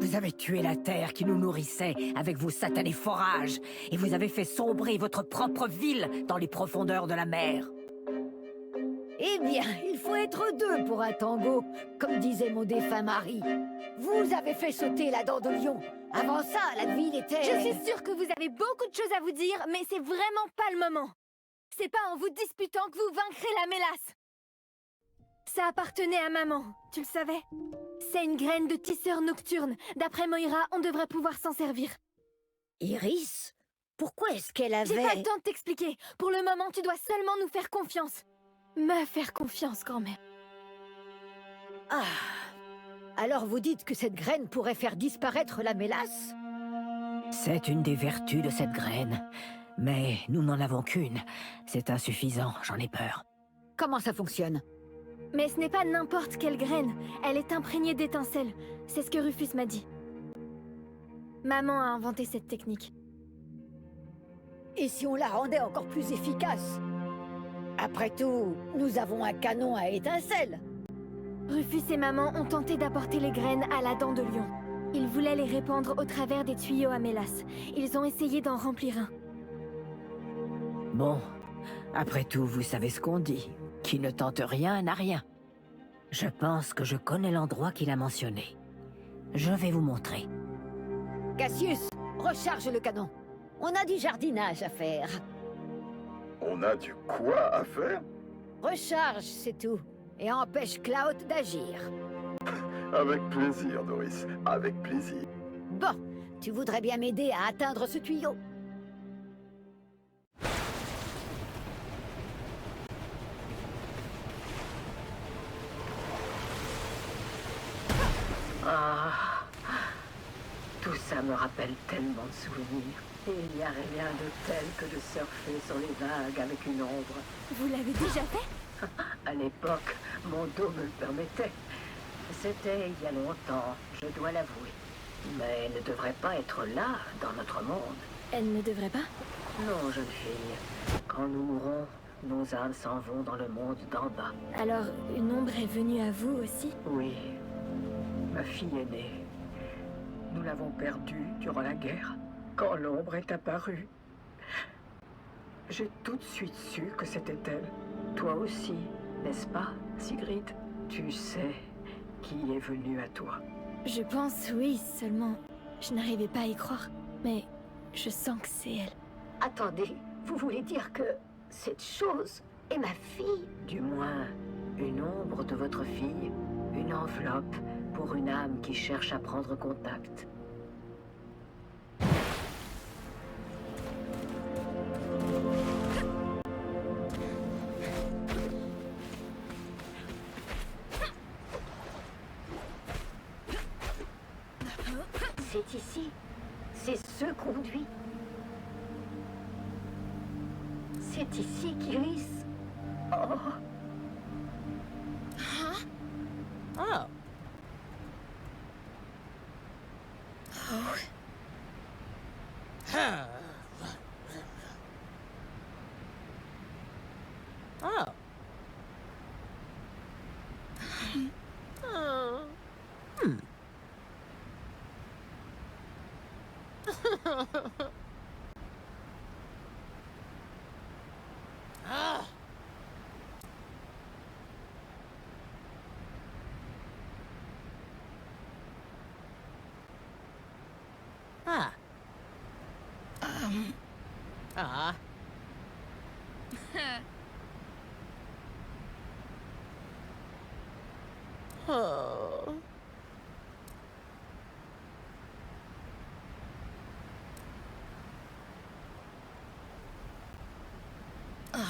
Vous avez tué la terre qui nous nourrissait avec vos satanés forages, et vous avez fait sombrer votre propre ville dans les profondeurs de la mer. Eh bien, il faut être deux pour un tango, comme disait mon défunt mari. Vous avez fait sauter la dent de lion. Avant ça, la ville était... Je suis sûre que vous avez beaucoup de choses à vous dire, mais c'est vraiment pas le moment. C'est pas en vous disputant que vous vaincrez la mélasse. Ça appartenait à maman, tu le savais? C'est une graine de tisseur nocturne. D'après Moira, on devrait pouvoir s'en servir. Iris? Pourquoi est-ce qu'elle avait... J'ai pas le temps de t'expliquer. Pour le moment, tu dois seulement nous faire confiance. Me faire confiance, grand-mère. Ah. Alors vous dites que cette graine pourrait faire disparaître la mélasse? C'est une des vertus de cette graine. Mais nous n'en avons qu'une. C'est insuffisant, j'en ai peur. Comment ça fonctionne? Mais ce n'est pas n'importe quelle graine. Elle est imprégnée d'étincelles. C'est ce que Rufus m'a dit. Maman a inventé cette technique. Et si on la rendait encore plus efficace? Après tout, nous avons un canon à étincelles. Rufus et maman ont tenté d'apporter les graines à la dent de lion. Ils voulaient les répandre au travers des tuyaux à mélasse. Ils ont essayé d'en remplir un. Bon, après tout, vous savez ce qu'on dit. Qui ne tente rien n'a rien. Je pense que je connais l'endroit qu'il a mentionné. Je vais vous montrer. Cassius, recharge le canon. On a du jardinage à faire. On a du quoi à faire? Recharge, c'est tout. Et empêche Cloud d'agir. Avec plaisir, Doris. Avec plaisir. Bon, tu voudrais bien m'aider à atteindre ce tuyau? Ah, tout ça me rappelle tellement de souvenirs. Et il n'y a rien de tel que de surfer sur les vagues avec une ombre. Vous l'avez déjà fait? À l'époque, mon dos me le permettait. C'était il y a longtemps, je dois l'avouer. Mais elle ne devrait pas être là, dans notre monde. Elle ne devrait pas? Non, jeune fille. Quand nous mourrons, nos âmes s'en vont dans le monde d'en bas. Alors, une ombre est venue à vous aussi? Oui. Ma fille aînée. Nous l'avons perdue durant la guerre. Quand l'ombre est apparue, j'ai tout de suite su que c'était elle. Toi aussi, n'est-ce pas, Sigrid? Tu sais qui est venu à toi. Je pense oui, seulement je n'arrivais pas à y croire. Mais je sens que c'est elle. Attendez, vous voulez dire que cette chose est ma fille? Du moins, une ombre de votre fille, une enveloppe pour une âme qui cherche à prendre contact. C'est ici. C'est ce conduit. C'est ici qu'Iris. Oh. Oh. Oh. Oh. Hmm. Ah. Ah. Ah. Oh. Oh.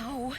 Oh.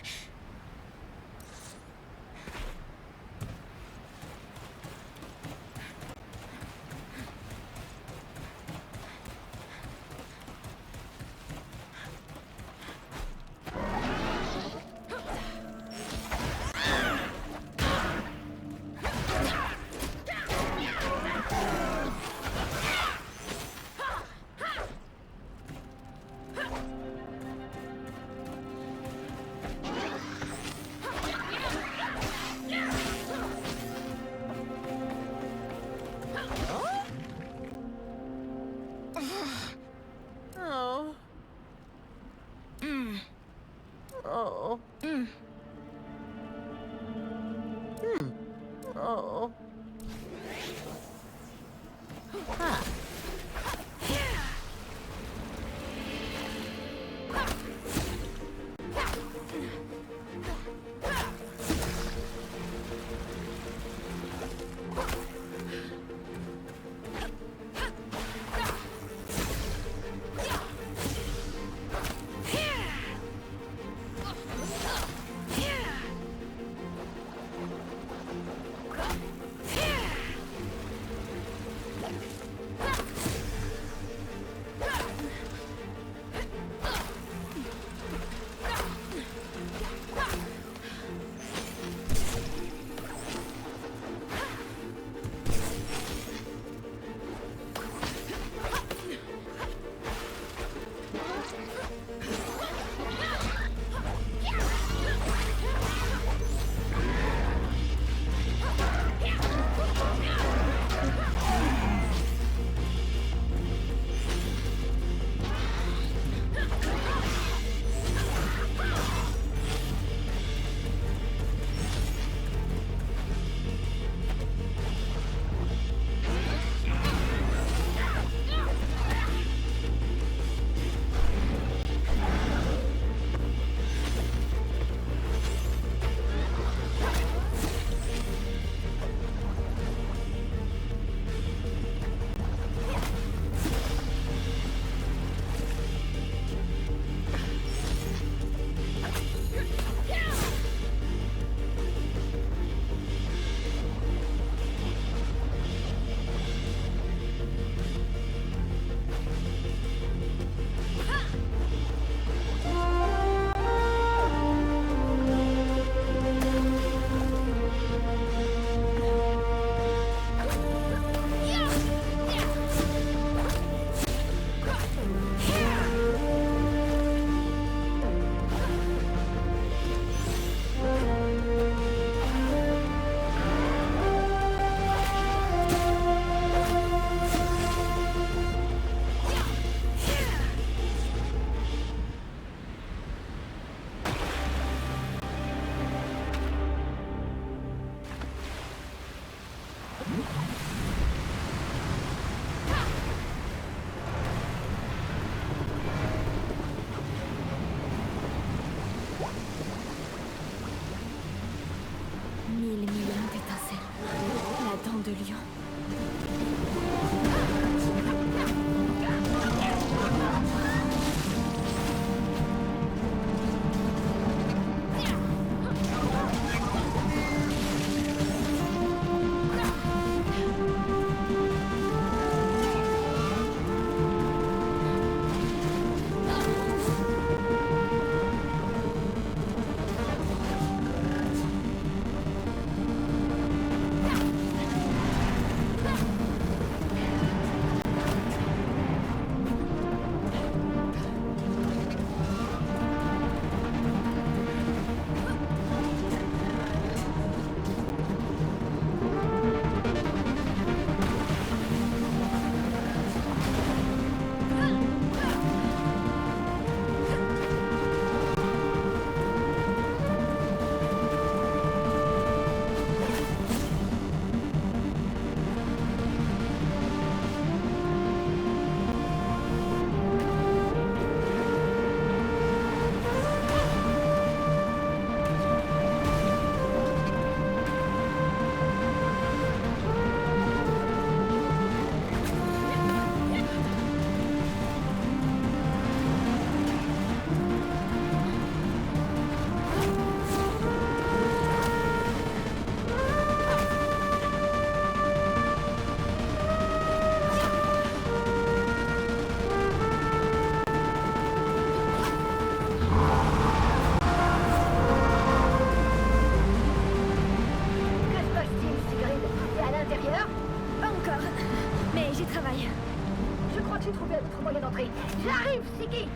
moyen d'entrer. J'arrive, Siki.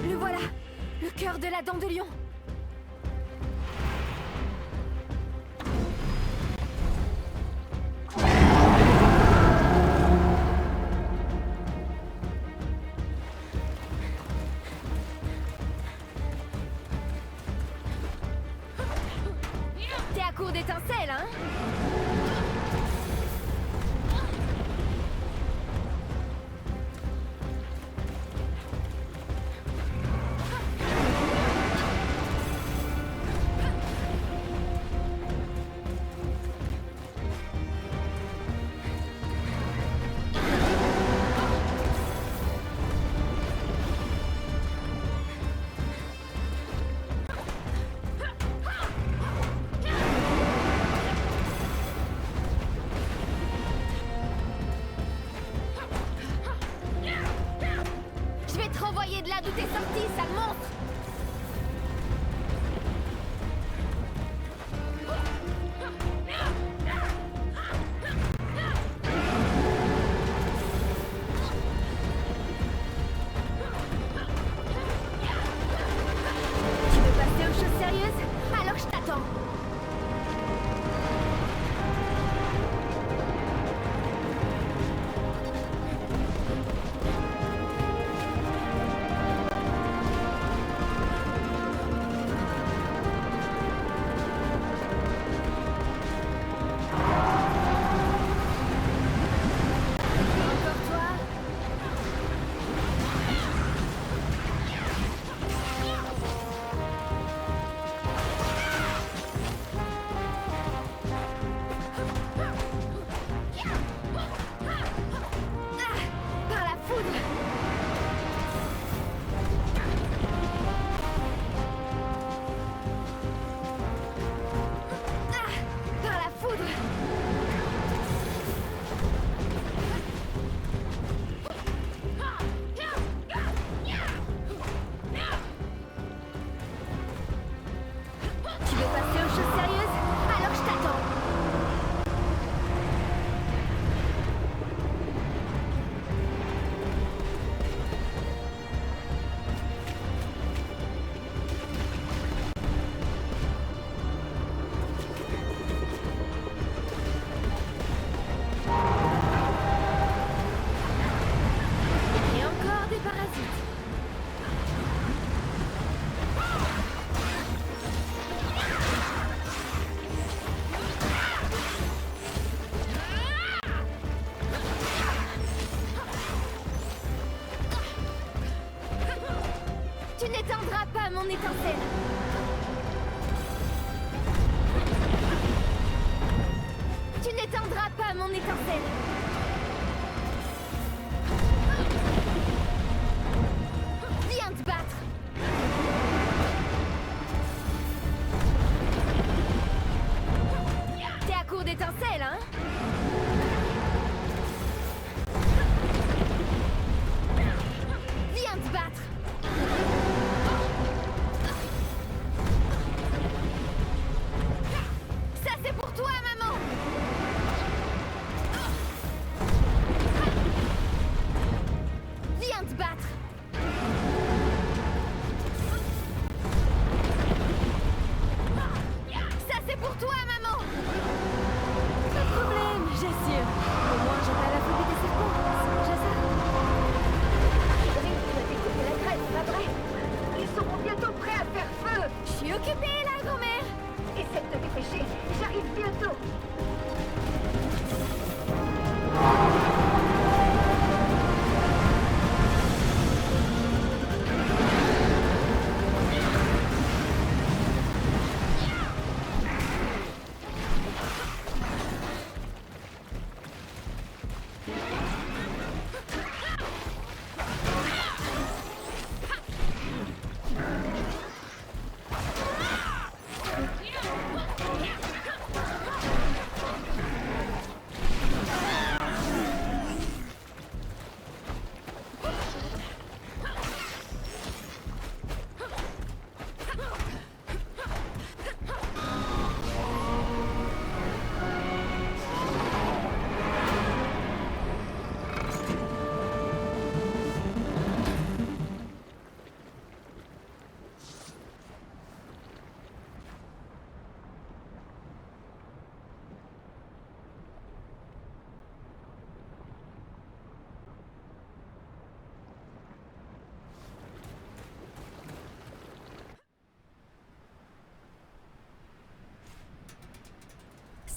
Le voilà, le cœur de la dent de lion. T'es à court d'étincelles, hein? Je vais te renvoyer de là d'où t'es sorti, sale monstre! Tu veux passer aux choses sérieuses? Alors je t'attends! Encore toi? Ah, par la foudre! Ah, par la foudre! Tu veux passer aux choses sérieuses? Alors je t'attends! Et encore des parasites! Tu n'éteindras pas mon étincelle! Tu n'éteindras pas mon étincelle! Viens te battre! T'es à court d'étincelles, hein? Viens te battre!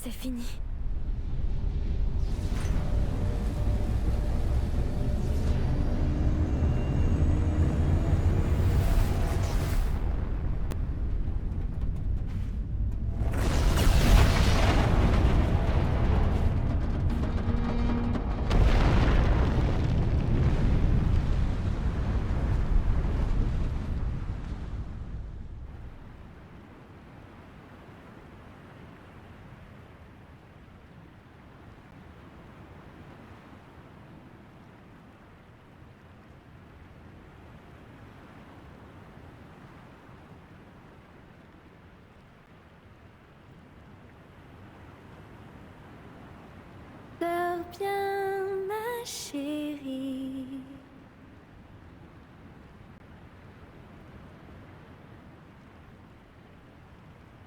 c'est fini. Dors bien, ma chérie.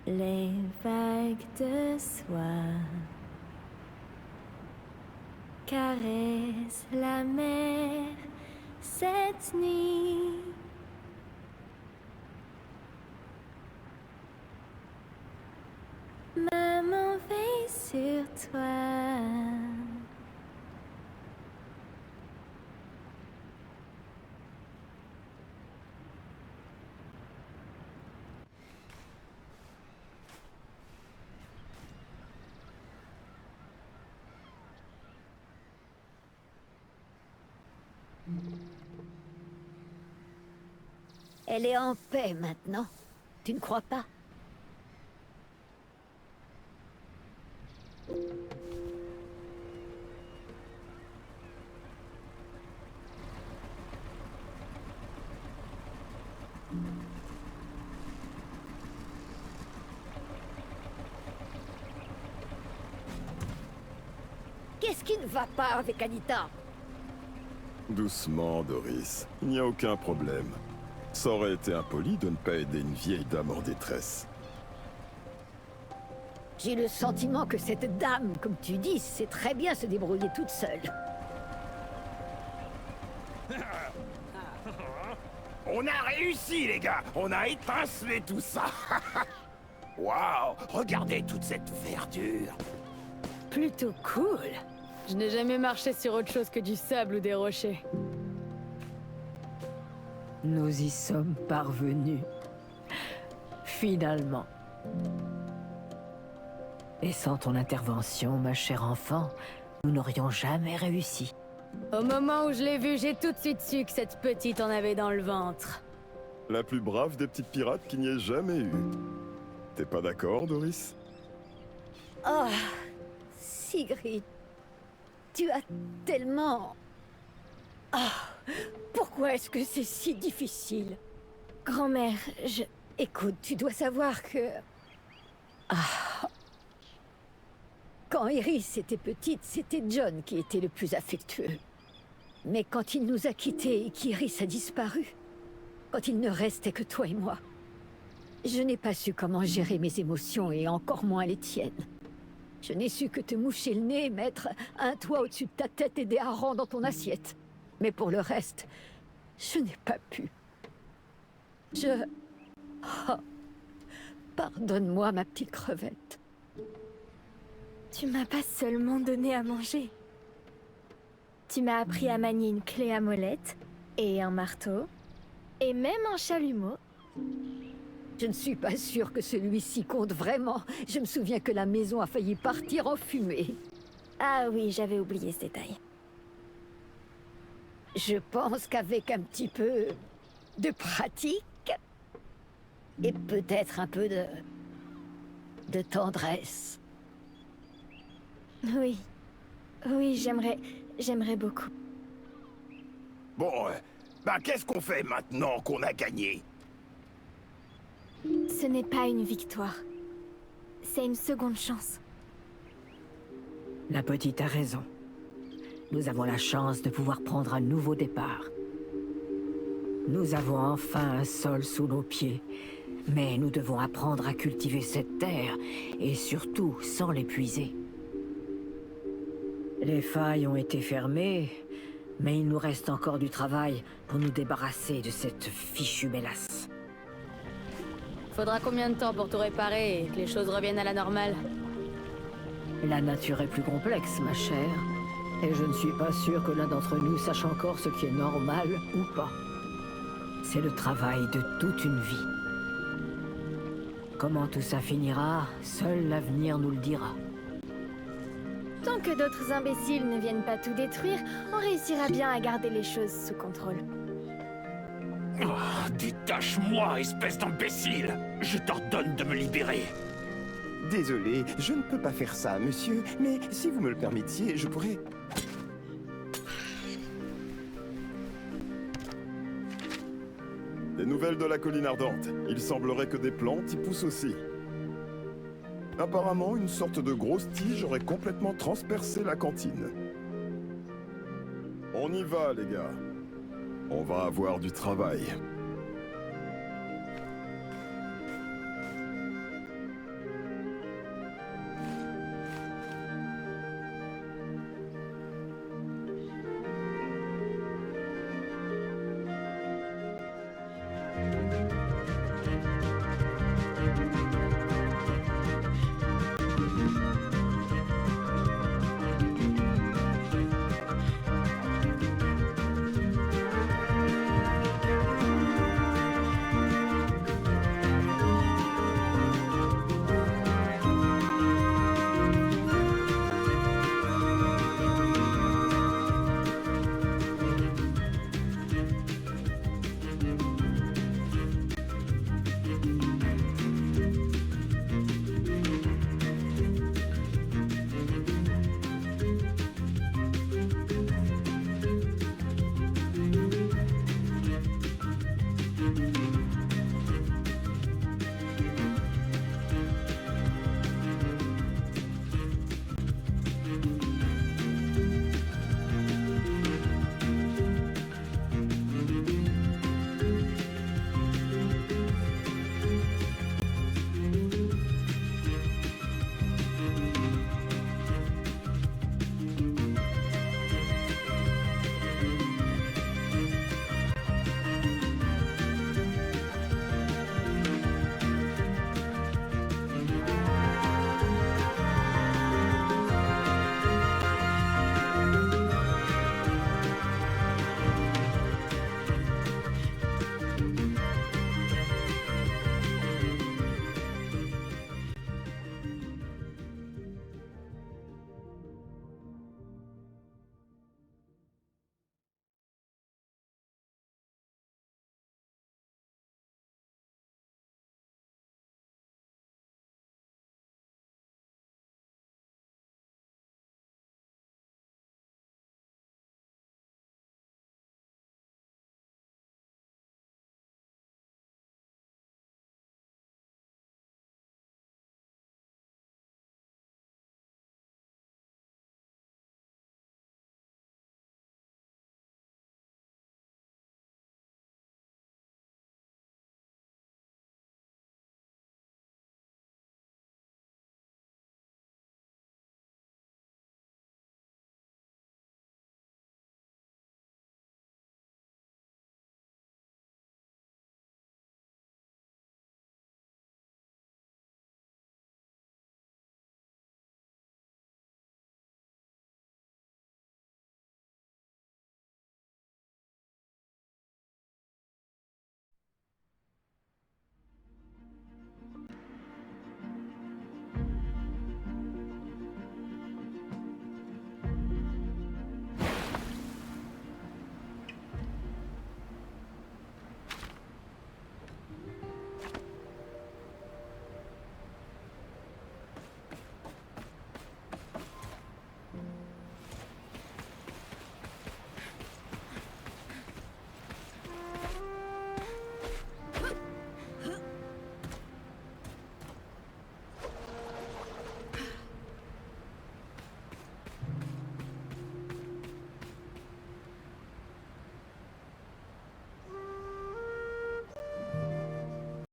Les vagues de soie caressent la mer cette nuit. Maman veille sur toi. Elle est en paix maintenant. Tu ne crois pas? Qu'est-ce qui ne va pas avec Anita? Doucement, Doris. Il n'y a aucun problème. Ça aurait été impoli de ne pas aider une vieille dame en détresse. J'ai le sentiment que cette dame, comme tu dis, sait très bien se débrouiller toute seule. On a réussi, les gars. On a étincelé tout ça. Waouh, regardez toute cette verdure. Plutôt cool. Je n'ai jamais marché sur autre chose que du sable ou des rochers. Nous y sommes parvenus. Finalement. Et sans ton intervention, ma chère enfant, nous n'aurions jamais réussi. Au moment où je l'ai vue, j'ai tout de suite su que cette petite en avait dans le ventre. La plus brave des petites pirates qu'il n'y ait jamais eu. T'es pas d'accord, Doris? Oh, Sigrid, tu as tellement... Oh, pourquoi est-ce que c'est si difficile? Grand-mère, Écoute, tu dois savoir que... Ah. Quand Iris était petite, c'était John qui était le plus affectueux. Mais quand il nous a quittés et qu'Iris a disparu, quand il ne restait que toi et moi, je n'ai pas su comment gérer mes émotions et encore moins les tiennes. Je n'ai su que te moucher le nez, mettre un toit au-dessus de ta tête et des harengs dans ton assiette. Mais pour le reste, je n'ai pas pu. Oh, pardonne-moi, ma petite crevette. tu m'as pas seulement donné à manger. Tu m'as appris à manier une clé à molette, et un marteau, et même un chalumeau. Je ne suis pas sûre que celui-ci compte vraiment. Je me souviens que la maison a failli partir en fumée. Ah oui, j'avais oublié ce détail. Je pense qu'avec un petit peu de pratique, et peut-être un peu de tendresse. Oui. Oui, j'aimerais beaucoup. Bon, bah qu'est-ce qu'on fait maintenant qu'on a gagné? Ce n'est pas une victoire. C'est une seconde chance. La petite a raison. Nous avons la chance de pouvoir prendre un nouveau départ. Nous avons enfin un sol sous nos pieds. Mais nous devons apprendre à cultiver cette terre, et surtout sans l'épuiser. Les failles ont été fermées, mais il nous reste encore du travail pour nous débarrasser de cette fichue mélasse. Faudra combien de temps pour tout réparer et que les choses reviennent à la normale? La nature est plus complexe, ma chère. Et je ne suis pas sûr que l'un d'entre nous sache encore ce qui est normal ou pas. C'est le travail de toute une vie. Comment tout ça finira, seul l'avenir nous le dira. Tant que d'autres imbéciles ne viennent pas tout détruire, on réussira bien à garder les choses sous contrôle. Oh, détache-moi, espèce d'imbécile! Je t'ordonne de me libérer! Désolé, je ne peux pas faire ça, monsieur, mais si vous me le permettiez, je pourrais... Des nouvelles de la colline ardente. Il semblerait que des plantes y poussent aussi. Apparemment, une sorte de grosse tige aurait complètement transpercé la cantine. On y va, les gars. On va avoir du travail.